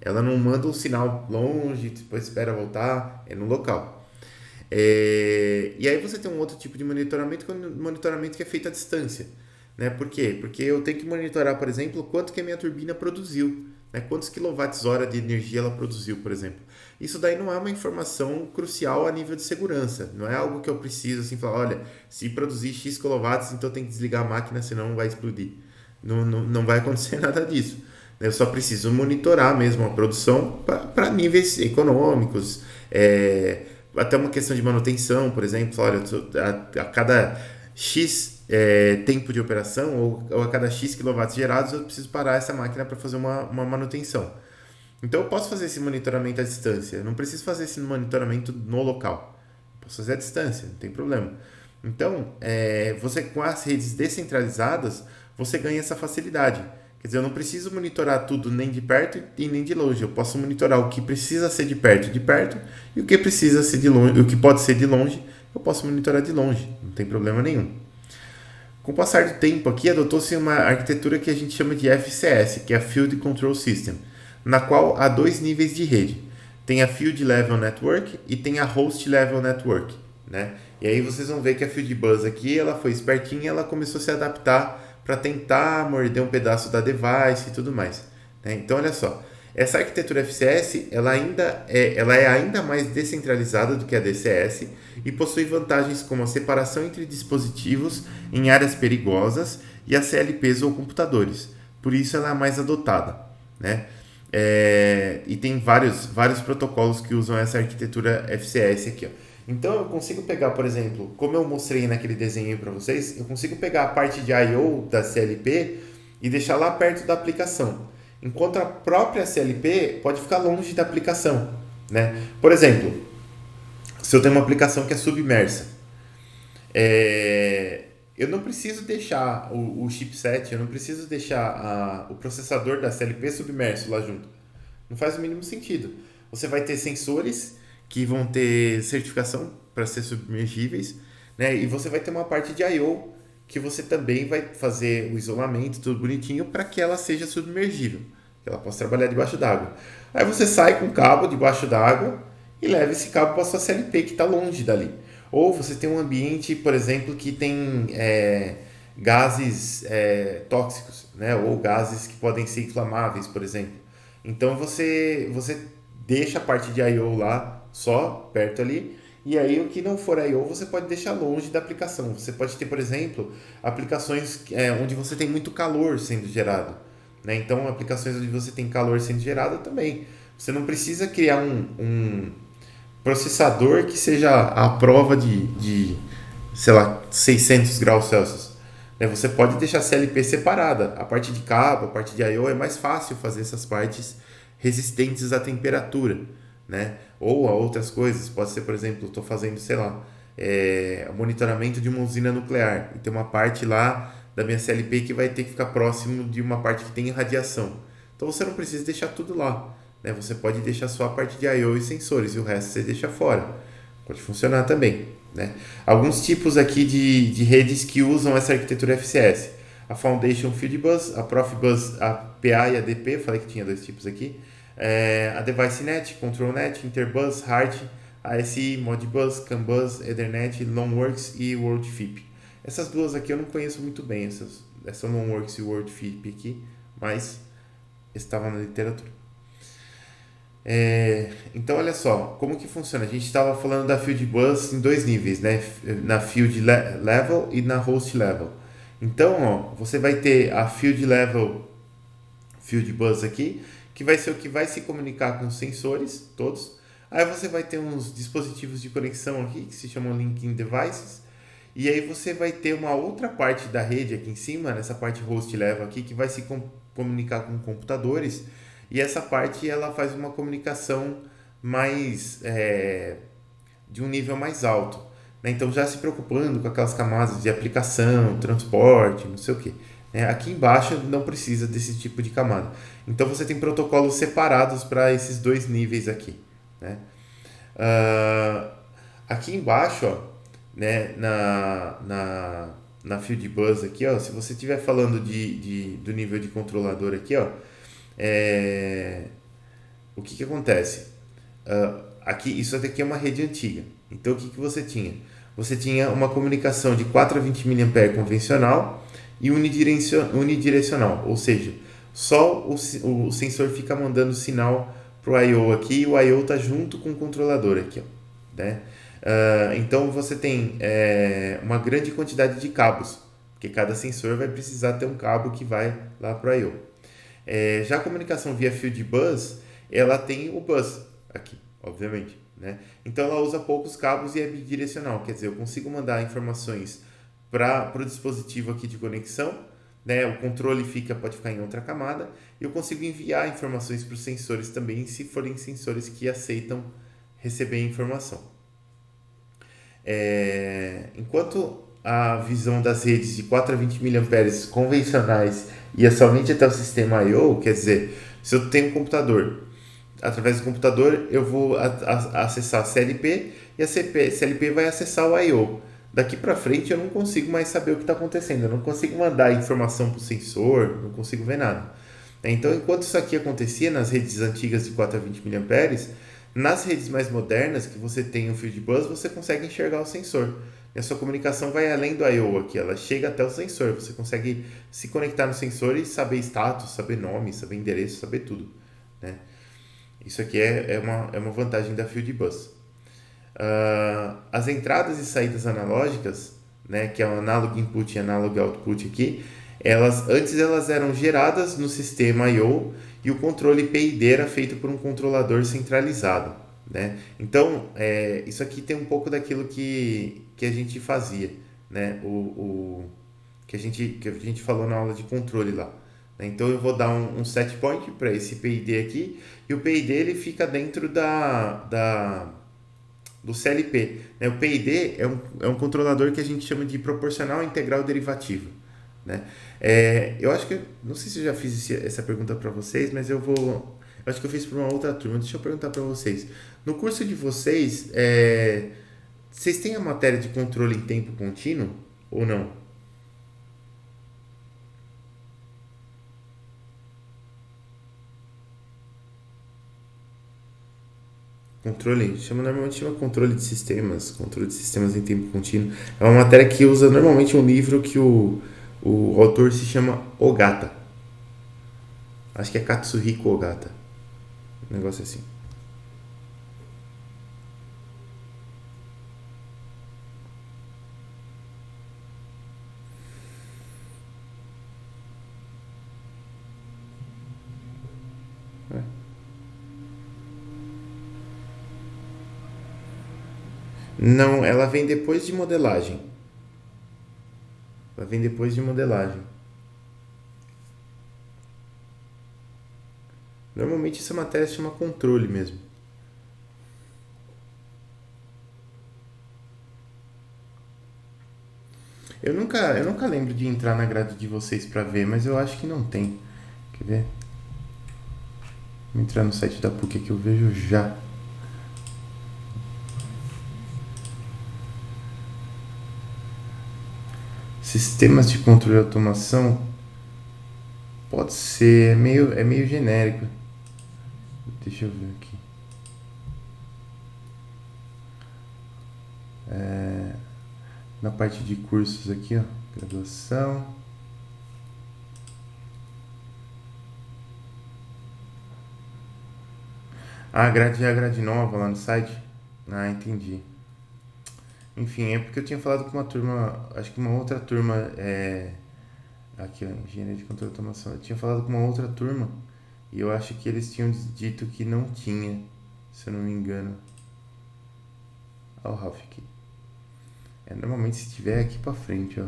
Ela não manda um sinal longe, depois espera voltar, é no local. E aí você tem um outro tipo de monitoramento, que é um monitoramento que é feito à distância, né? Por quê? Porque eu tenho que monitorar, por exemplo, quanto que a minha turbina produziu, né? Quantos quilowatts-hora de energia ela produziu, por exemplo. Isso daí não é uma informação crucial a nível de segurança, não é algo que eu preciso assim falar, olha, se produzir X quilowatts, então tem que desligar a máquina, senão vai explodir. Não vai acontecer nada disso. Eu só preciso monitorar mesmo a produção para níveis econômicos, até uma questão de manutenção, por exemplo, olha, a cada X tempo de operação ou a cada X quilowatts gerados, eu preciso parar essa máquina para fazer uma manutenção. Então eu posso fazer esse monitoramento à distância, eu não preciso fazer esse monitoramento no local. Posso fazer à distância, não tem problema. Então, você com as redes descentralizadas, você ganha essa facilidade. Quer dizer, eu não preciso monitorar tudo nem de perto e nem de longe. Eu posso monitorar o que precisa ser de perto, e o que precisa ser de longe, o que pode ser de longe, eu posso monitorar de longe, não tem problema nenhum. Com o passar do tempo aqui, adotou-se uma arquitetura que a gente chama de FCS, que é a Field Control System, na qual há dois níveis de rede. Tem a Field Level Network e tem a Host Level Network, né? E aí vocês vão ver que a Field Bus aqui, ela foi espertinha, ela começou a se adaptar para tentar morder um pedaço da device e tudo mais, né? Então, olha só, essa arquitetura FCS, ela é ainda mais descentralizada do que a DCS e possui vantagens como a separação entre dispositivos em áreas perigosas e as CLPs ou computadores. Por isso ela é a mais adotada, né? E tem vários protocolos que usam essa arquitetura FCS aqui, ó. Então eu consigo pegar, por exemplo, como eu mostrei naquele desenho para vocês, eu consigo pegar a parte de I/O da CLP e deixar lá perto da aplicação, enquanto a própria CLP pode ficar longe da aplicação, né? Por exemplo, se eu tenho uma aplicação que é submersa, eu não preciso deixar o chipset, eu não preciso deixar o processador da CLP submerso lá junto. Não faz o mínimo sentido. Você vai ter sensores que vão ter certificação para ser submergíveis, né? E você vai ter uma parte de I/O que você também vai fazer o isolamento, tudo bonitinho, para que ela seja submergível, que ela possa trabalhar debaixo d'água. Aí você sai com o cabo debaixo d'água e leva esse cabo para a sua CLP que está longe dali. Ou você tem um ambiente, por exemplo, que tem gases tóxicos, né? Ou gases que podem ser inflamáveis, por exemplo. Então você deixa a parte de I/O lá só perto ali, e aí o que não for I/O você pode deixar longe da aplicação. Você pode ter, por exemplo, aplicações onde você tem muito calor sendo gerado, né? Então aplicações onde você tem calor sendo gerado também. Você não precisa criar um processador que seja à prova sei lá, 600 graus Celsius. Né? Você pode deixar a CLP separada. A parte de cabo, a parte de I/O é mais fácil fazer essas partes resistentes à temperatura, né? Ou a outras coisas. Pode ser, por exemplo, estou fazendo, sei lá, monitoramento de uma usina nuclear e tem uma parte lá da minha CLP que vai ter que ficar próximo de uma parte que tem radiação. Então você não precisa deixar tudo lá, né? Você pode deixar só a parte de I/O e sensores e o resto você deixa fora. Pode funcionar também, né? Alguns tipos aqui de redes que usam essa arquitetura FCS. A Foundation Field Bus, a Profibus, a PA e a DP, falei que tinha dois tipos aqui. A Device Net, Control Net, Interbus, Hard, ASI, Modbus, CAN Bus, Ethernet, Longworks e WorldFIP. Essas duas aqui eu não conheço muito bem, essa Longworks e WorldFIP aqui, mas estavam na literatura. Então, olha só, como que funciona? A gente estava falando da Field Bus em dois níveis, né? Na Field Level e na Host Level. Então, ó, você vai ter a Field Level Field Bus aqui, que vai ser o que vai se comunicar com os sensores todos. Aí você vai ter uns dispositivos de conexão aqui, que se chamam Linking Devices. E aí você vai ter uma outra parte da rede aqui em cima, nessa parte Host Level aqui, que vai se comunicar com computadores. E essa parte ela faz uma comunicação mais de um nível mais alto, né? Então já se preocupando com aquelas camadas de aplicação, transporte, não sei o que. Aqui embaixo não precisa desse tipo de camada. Então você tem protocolos separados para esses dois níveis aqui, né? Aqui embaixo, ó, né, na Field Bus aqui, ó, se você estiver falando do nível de controlador aqui, ó, o que acontece? Aqui, isso aqui é uma rede antiga. Então, o que você tinha? Você tinha uma comunicação de 4 a 20 mA convencional e unidirecional, ou seja, só o sensor fica mandando sinal para o I/O aqui e o I/O está junto com o controlador aqui, ó, né? Então, você tem uma grande quantidade de cabos, porque cada sensor vai precisar ter um cabo que vai lá para o I/O. Já a comunicação via Field Bus, ela tem o bus aqui, obviamente, né? Então ela usa poucos cabos e é bidirecional, quer dizer, eu consigo mandar informações para o dispositivo aqui de conexão, né? O controle pode ficar em outra camada e eu consigo enviar informações para os sensores também, se forem sensores que aceitam receber informação. Enquanto a visão das redes de 4 a 20 mAh convencionais ia somente até o sistema I/O, quer dizer, se eu tenho um computador, através do computador eu vou acessar a CLP e a CLP vai acessar o I/O. Daqui para frente eu não consigo mais saber o que está acontecendo, eu não consigo mandar informação para o sensor, não consigo ver nada. Então, enquanto isso aqui acontecia nas redes antigas de 4 a 20 mAh, nas redes mais modernas, que você tem o Field Bus, você consegue enxergar o sensor. E a sua comunicação vai além do I/O aqui, ela chega até o sensor. Você consegue se conectar no sensor e saber status, saber nome, saber endereço, saber tudo, né? Isso aqui é uma vantagem da Field Bus. As entradas e saídas analógicas, né, que é o analog input e analog output aqui, antes eram geradas no sistema I/O e o controle PID era feito por um controlador centralizado, né? Então, isso aqui tem um pouco daquilo que a gente fazia, né? Que a gente falou na aula de controle lá. Né? Então, eu vou dar um set point para esse PID aqui e o PID ele fica dentro do CLP. Né? O PID é um controlador que a gente chama de proporcional integral derivativo. Né? Eu acho que, não sei se eu já fiz essa pergunta para vocês, mas eu acho que eu fiz para uma outra turma. Deixa eu perguntar para vocês. No curso de vocês, vocês têm a matéria de controle em tempo contínuo ou não? Normalmente chama controle de sistemas em tempo contínuo. É uma matéria que usa normalmente um livro que o autor se chama Ogata. Acho que é Katsuhiko Ogata. Um negócio assim. É. Não, ela vem depois de modelagem. Ela vem depois de modelagem. Normalmente essa matéria se chama controle mesmo. Eu nunca lembro de entrar na grade de vocês pra ver, mas eu acho que não tem. Quer ver? Vou entrar no site da PUC que eu vejo já. Sistemas de controle e automação pode ser, é meio genérico. Deixa eu ver aqui. Na parte de cursos aqui, ó, graduação. A grade é a grade nova lá no site? Ah, entendi. Enfim, é porque eu tinha falado com uma turma, acho que uma outra turma, aqui ó, engenharia de controle e automação, eu tinha falado com uma outra turma e eu acho que eles tinham dito que não tinha, se eu não me engano. Olha o Ralph aqui. Normalmente se tiver aqui pra frente, ó.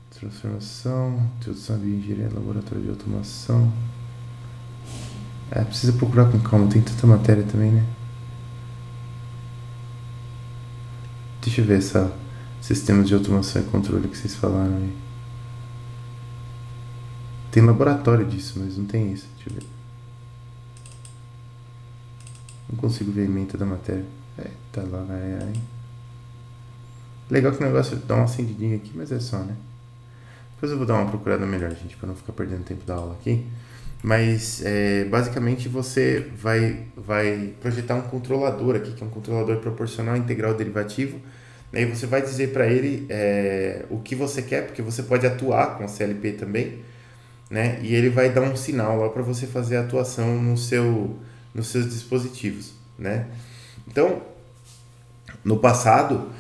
Transformação, introdução de engenharia, laboratório de automação. Precisa procurar com calma, tem tanta matéria também, né? Deixa eu ver essa sistemas de automação e controle que vocês falaram aí. Tem laboratório disso, mas não tem isso. Deixa eu ver. Não consigo ver a ementa da matéria. Tá lá, Legal que o negócio dá uma acendidinha aqui, mas é só, né? Depois eu vou dar uma procurada melhor, gente, para não ficar perdendo tempo da aula aqui. Mas, basicamente, você vai projetar um controlador aqui, que é um controlador proporcional integral derivativo. Aí você vai dizer para ele o que você quer, porque você pode atuar com a CLP também, né? E ele vai dar um sinal lá para você fazer a atuação nos seus dispositivos, né? Então, no passado,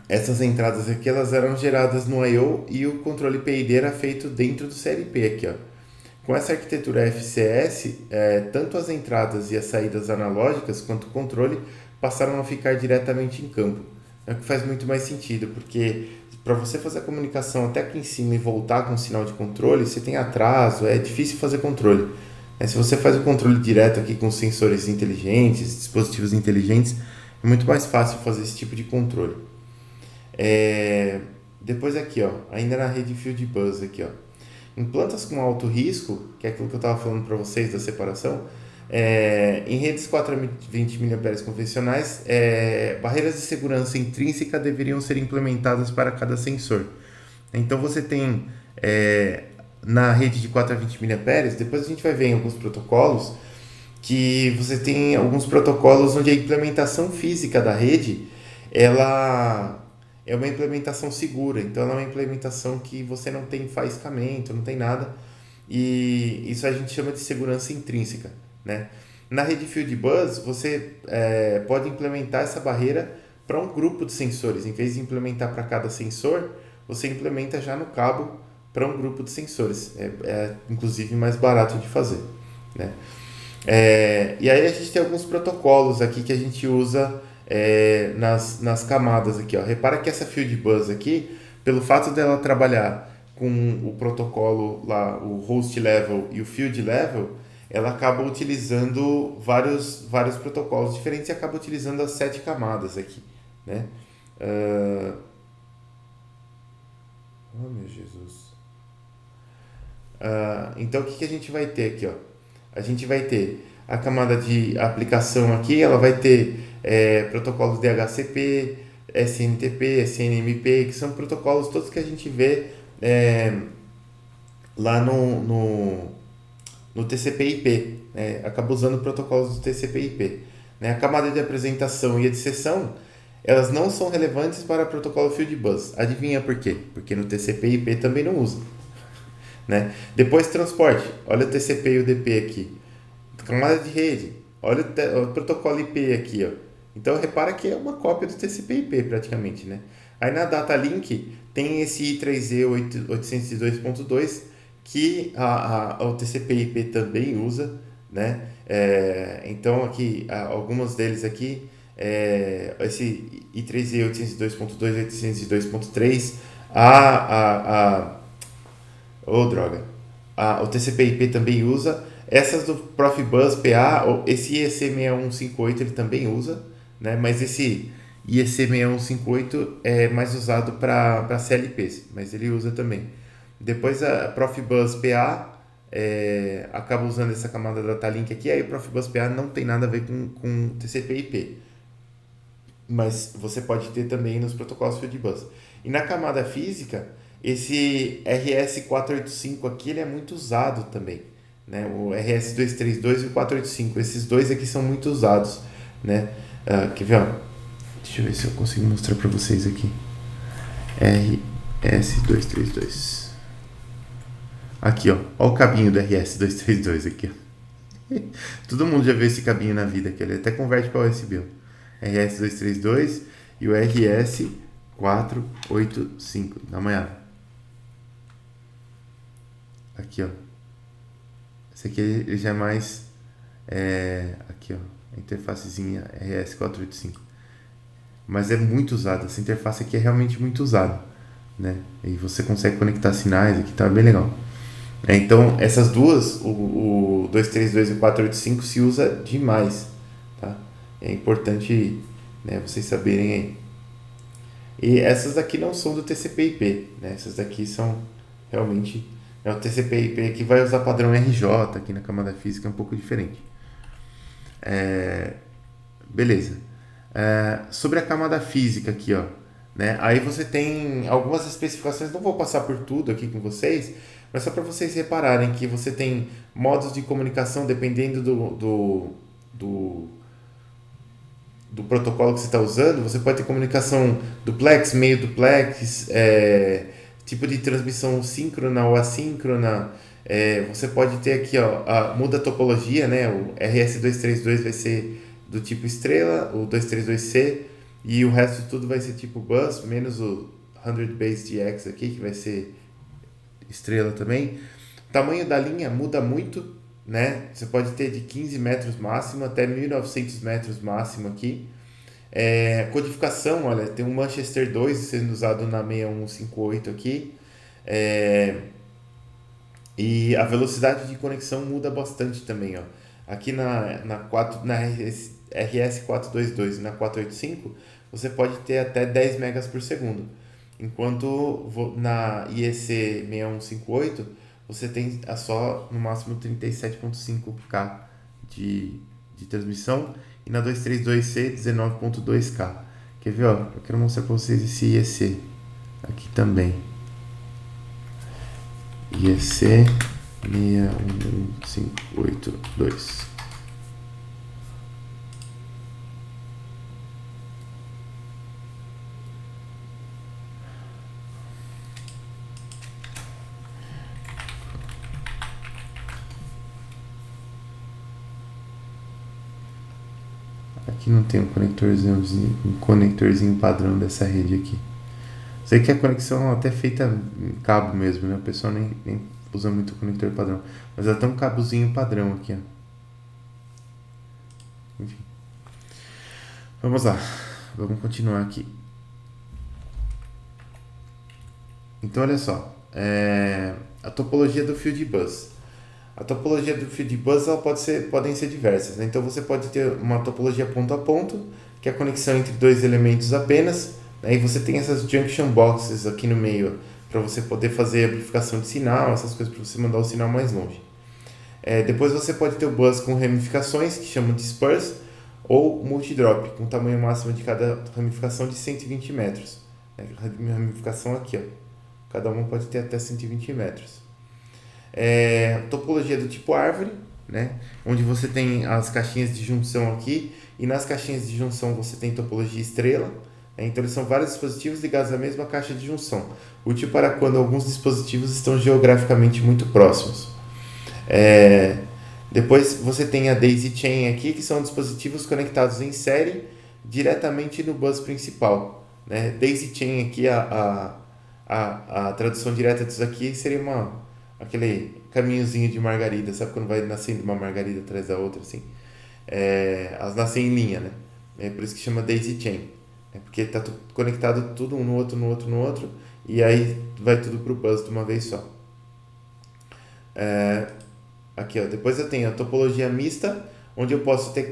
essas entradas aqui elas eram geradas no I/O e o controle PID era feito dentro do CLP aqui, ó. Com essa arquitetura FCS, tanto as entradas e as saídas analógicas quanto o controle passaram a ficar diretamente em campo, é o que faz muito mais sentido, porque para você fazer a comunicação até aqui em cima e voltar com o sinal de controle, você tem atraso, é difícil fazer controle. Se você faz o controle direto aqui com sensores inteligentes, dispositivos inteligentes, é muito mais fácil fazer esse tipo de controle. Depois aqui, ó, ainda na rede Field Bus aqui, ó. Em plantas com alto risco, que é aquilo que eu estava falando para vocês da separação, em redes 420 mA convencionais, barreiras de segurança intrínseca deveriam ser implementadas para cada sensor. Então você tem na rede de 420 mA, depois a gente vai ver em alguns protocolos, que você tem alguns protocolos onde a implementação física da rede ela é uma implementação segura, então ela é uma implementação que você não tem faiscamento, não tem nada, e isso a gente chama de segurança intrínseca, né? Na rede Field Bus, você pode implementar essa barreira para um grupo de sensores. Em vez de implementar para cada sensor, você implementa já no cabo para um grupo de sensores. Inclusive mais barato de fazer, né? E aí a gente tem alguns protocolos aqui que a gente usa nas camadas aqui, ó. Repara que essa Field Bus aqui, pelo fato dela trabalhar com o protocolo lá, o host level e o field level, ela acaba utilizando vários protocolos diferentes e acaba utilizando as 7 camadas aqui, né? Oh, meu Jesus. Então, o que a gente vai ter aqui, ó? A gente vai ter a camada de aplicação aqui, ela vai ter protocolos DHCP, SNTP, SNMP, que são protocolos todos que a gente vê lá no TCP/IP, né? Acaba usando protocolos do TCP/IP. Né? A camada de apresentação e a de sessão, elas não são relevantes para o protocolo Field Bus. Adivinha por quê? Porque no TCP/IP também não usa. Né? Depois transporte, olha o TCP e o DP aqui. Camada de rede, olha o protocolo IP aqui, ó. Então repara que é uma cópia do TCP/IP praticamente, né? Aí na data link tem esse I3E 802.2 que o TCP/IP também usa, né? Então aqui alguns deles aqui esse I3E 802.2, 802.3, droga. O TCP/IP também usa. Essas do Profibus PA, esse IEC6158 ele também usa, né? Mas esse IEC6158 é mais usado para CLPs, mas ele usa também. Depois a Profibus PA acaba usando essa camada da Data-Link aqui, aí o Profibus PA não tem nada a ver com TCP/IP. Mas você pode ter também nos protocolos Fieldbus. E na camada física, esse RS485 aqui ele é muito usado também, né? O RS232 e o 485, esses dois aqui são muito usados, né? Quer ver? Ó? Deixa eu ver se eu consigo mostrar para vocês aqui. RS232. Aqui, ó. Ó o cabinho do RS232 aqui, ó. Todo mundo já viu esse cabinho na vida, que ele até converte para USB. Ó. RS232 e o RS485. Dá uma olhada. Aqui, ó. Esse aqui ele já é mais... aqui, ó. A interfacezinha RS485. Mas é muito usado. Essa interface aqui é realmente muito usada, né? E você consegue conectar sinais aqui, tá bem legal. Então, essas duas, o 232 e o 485, se usa demais, tá? É importante, né, vocês saberem aí. E essas daqui não são do TCP/IP, né? Essas daqui são realmente... o TCP/IP que vai usar padrão RJ aqui na camada física, é um pouco diferente. Beleza. Sobre a camada física aqui, ó, né? Aí você tem algumas especificações, não vou passar por tudo aqui com vocês, mas só para vocês repararem que você tem modos de comunicação dependendo do protocolo que você está usando. Você pode ter comunicação duplex, meio duplex, tipo de transmissão síncrona ou assíncrona. Você pode ter aqui, ó, muda a topologia, né? O RS232 vai ser do tipo estrela, o 232C, e o resto de tudo vai ser tipo bus, menos o 100 base DX aqui, que vai ser estrela também. O tamanho da linha muda muito, né? Você pode ter de 15 metros máximo até 1900 metros máximo aqui. Codificação, olha, tem um Manchester 2 sendo usado na 6158 aqui. É, e a velocidade de conexão muda bastante também, ó. Aqui na RS422 e na 485, você pode ter até 10 megas por segundo. Enquanto na IEC 6158, você tem só no máximo 37.5K de transmissão e na 232C 19.2K. Quer ver, ó? Eu quero mostrar para vocês esse IEC aqui também. IEC 61582. Aqui não tem um conectorzinho padrão dessa rede aqui. Sei que a conexão até feita em cabo mesmo, né? O pessoal nem usa muito conector padrão. Mas até um cabozinho padrão aqui, ó. Enfim. Vamos lá. Vamos continuar aqui. Então, olha só. A topologia do Field Bus. A topologia do Field Bus podem ser diversas, né? Então, você pode ter uma topologia ponto a ponto, que é a conexão entre dois elementos apenas. Aí você tem essas junction boxes aqui no meio para você poder fazer amplificação de sinal, essas coisas para você mandar o sinal mais longe. Depois você pode ter o bus com ramificações, que chamam de spurs, ou multidrop, com tamanho máximo de cada ramificação de 120 metros. Ramificação aqui, ó. Cada uma pode ter até 120 metros. Topologia do tipo árvore, né? Onde você tem as caixinhas de junção aqui, e nas caixinhas de junção você tem topologia estrela. Então, eles são vários dispositivos ligados à mesma caixa de junção, útil para quando alguns dispositivos estão geograficamente muito próximos. Depois você tem a Daisy Chain aqui, que são dispositivos conectados em série diretamente no bus principal, né? Daisy Chain aqui, a tradução direta disso aqui seria aquele caminhozinho de margarida, sabe quando vai nascendo uma margarida atrás da outra, assim? Elas nascem em linha, né? É por isso que chama Daisy Chain. Porque está conectado tudo um no outro, no outro, no outro, e aí vai tudo para o bus de uma vez só. Aqui, ó, depois eu tenho a topologia mista, onde eu posso ter,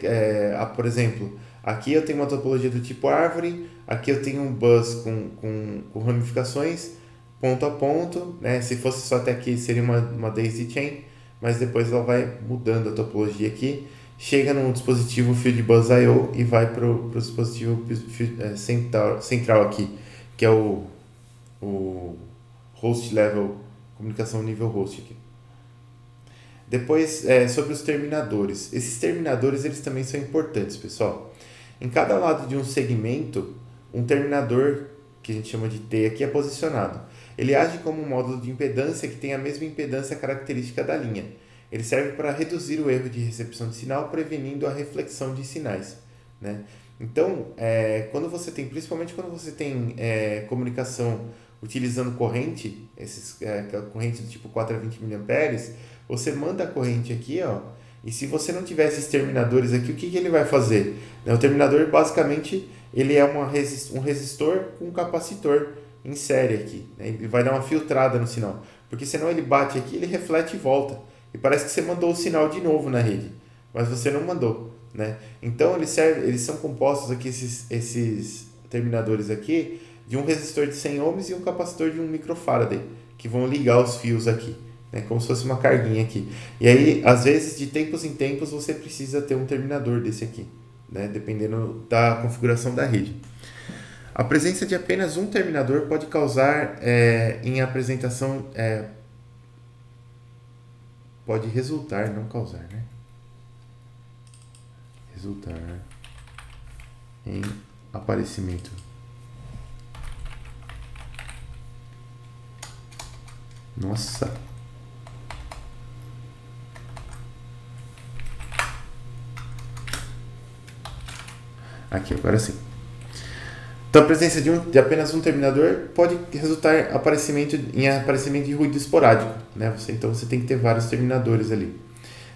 por exemplo, aqui eu tenho uma topologia do tipo árvore, aqui eu tenho um bus com ramificações, ponto a ponto, né? Se fosse só até aqui seria uma daisy chain, mas depois ela vai mudando a topologia aqui, chega num dispositivo Field Bus I/O e vai para o dispositivo central aqui, que é o host level, comunicação nível host aqui. Depois, sobre os terminadores. Esses terminadores eles também são importantes, pessoal. Em cada lado de um segmento, um terminador, que a gente chama de T aqui, é posicionado. Ele age como um módulo de impedância que tem a mesma impedância característica da linha. Ele serve para reduzir o erro de recepção de sinal, prevenindo a reflexão de sinais, né? Então, principalmente quando você tem comunicação utilizando corrente, corrente do tipo 4 a 20 mA, você manda a corrente aqui, ó, e se você não tiver esses terminadores aqui, o que ele vai fazer? O terminador, basicamente, ele é um resistor com um capacitor em série aqui, né? Ele vai dar uma filtrada no sinal, porque senão ele bate aqui, ele reflete e volta. E parece que você mandou o sinal de novo na rede, mas você não mandou, né? Então eles são compostos aqui, esses terminadores aqui, de um resistor de 100 ohms e um capacitor de 1 microfarad, que vão ligar os fios aqui, né? Como se fosse uma carguinha aqui. E aí, às vezes, de tempos em tempos, você precisa ter um terminador desse aqui, né? Dependendo da configuração da rede. A presença de apenas um terminador pode causar, em apresentação... pode resultar, não causar, né? Resultar em aparecimento Nossa. Aqui, agora sim. Então, a presença de apenas um terminador pode resultar em aparecimento de ruído esporádico, né? Então, você tem que ter vários terminadores ali.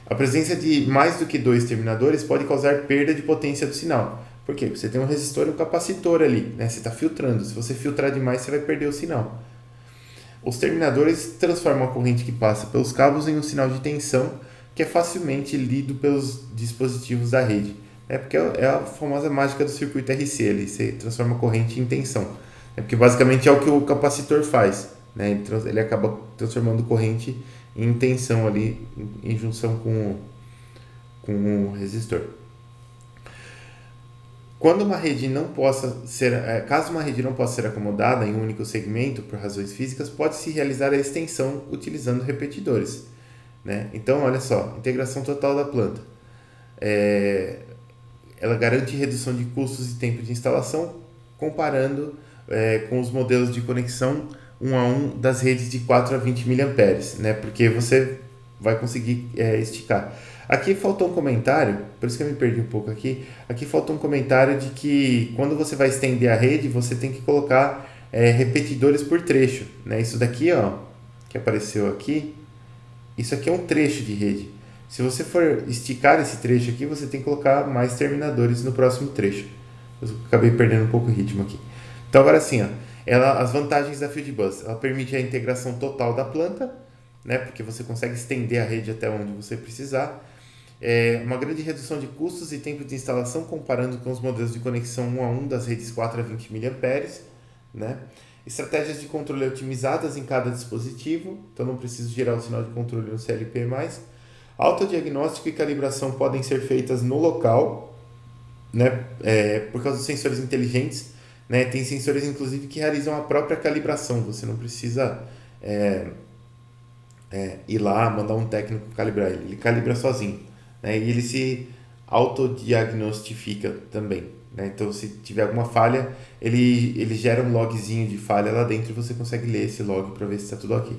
A presença de mais do que dois terminadores pode causar perda de potência do sinal, Por quê? Porque você tem um resistor e um capacitor ali, né? Você está filtrando. Se você filtrar demais, você vai perder o sinal. Os terminadores transformam a corrente que passa pelos cabos em um sinal de tensão que é facilmente lido pelos dispositivos da rede. Porque é a famosa mágica do circuito RC, ali, você transforma a corrente em tensão. Porque basicamente é o que o capacitor faz, né? Ele acaba transformando corrente em tensão ali, em junção com o resistor. Quando uma rede não possa ser, caso uma rede não possa ser acomodada em um único segmento por razões físicas, pode-se realizar a extensão utilizando repetidores, né? Então, olha só, integração total da planta. Ela garante redução de custos e tempo de instalação, comparando com os modelos de conexão 1 a 1 das redes de 4 a 20 mA, né? Porque você vai conseguir esticar. Aqui faltou um comentário, por isso que eu me perdi um pouco aqui. Aqui faltou um comentário de que quando você vai estender a rede, você tem que colocar repetidores por trecho, né? Isso daqui, ó, que apareceu aqui, isso aqui é um trecho de rede. Se você for esticar esse trecho aqui, você tem que colocar mais terminadores no próximo trecho. Eu acabei perdendo um pouco o ritmo aqui. Então agora sim, ó, as vantagens da Fieldbus, ela permite a integração total da planta, né? Porque você consegue estender a rede até onde você precisar. Uma grande redução de custos e tempo de instalação comparando com os modelos de conexão 1 a 1 das redes 4 a 20 mA, né? Estratégias de controle otimizadas em cada dispositivo, então não preciso gerar o sinal de controle no CLP mais. Autodiagnóstico e calibração podem ser feitas no local, né? Por causa dos sensores inteligentes, né? Tem sensores inclusive que realizam a própria calibração, você não precisa ir lá, mandar um técnico calibrar ele calibra sozinho, né? E ele se autodiagnostifica também, né? Então, se tiver alguma falha, ele gera um logzinho de falha lá dentro e você consegue ler esse log para ver se está tudo ok.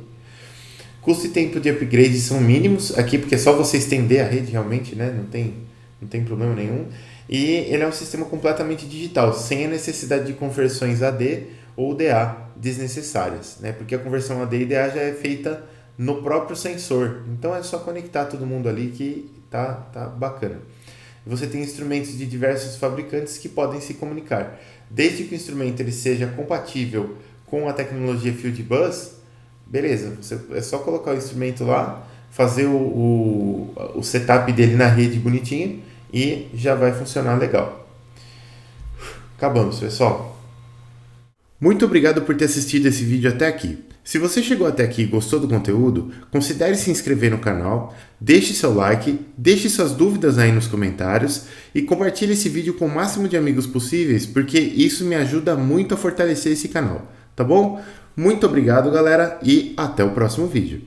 Custo e tempo de upgrade são mínimos aqui, porque é só você estender a rede realmente, né? Não tem problema nenhum. E ele é um sistema completamente digital, sem a necessidade de conversões AD ou DA desnecessárias, né? Porque a conversão AD e DA já é feita no próprio sensor. Então é só conectar todo mundo ali que tá bacana. Você tem instrumentos de diversos fabricantes que podem se comunicar. Desde que o instrumento ele seja compatível com a tecnologia Fieldbus, beleza, é só colocar o instrumento lá, fazer o setup dele na rede bonitinho e já vai funcionar legal. Acabamos, pessoal. Muito obrigado por ter assistido esse vídeo até aqui. Se você chegou até aqui e gostou do conteúdo, considere se inscrever no canal, deixe seu like, deixe suas dúvidas aí nos comentários e compartilhe esse vídeo com o máximo de amigos possíveis, porque isso me ajuda muito a fortalecer esse canal, tá bom? Muito obrigado, galera, e até o próximo vídeo.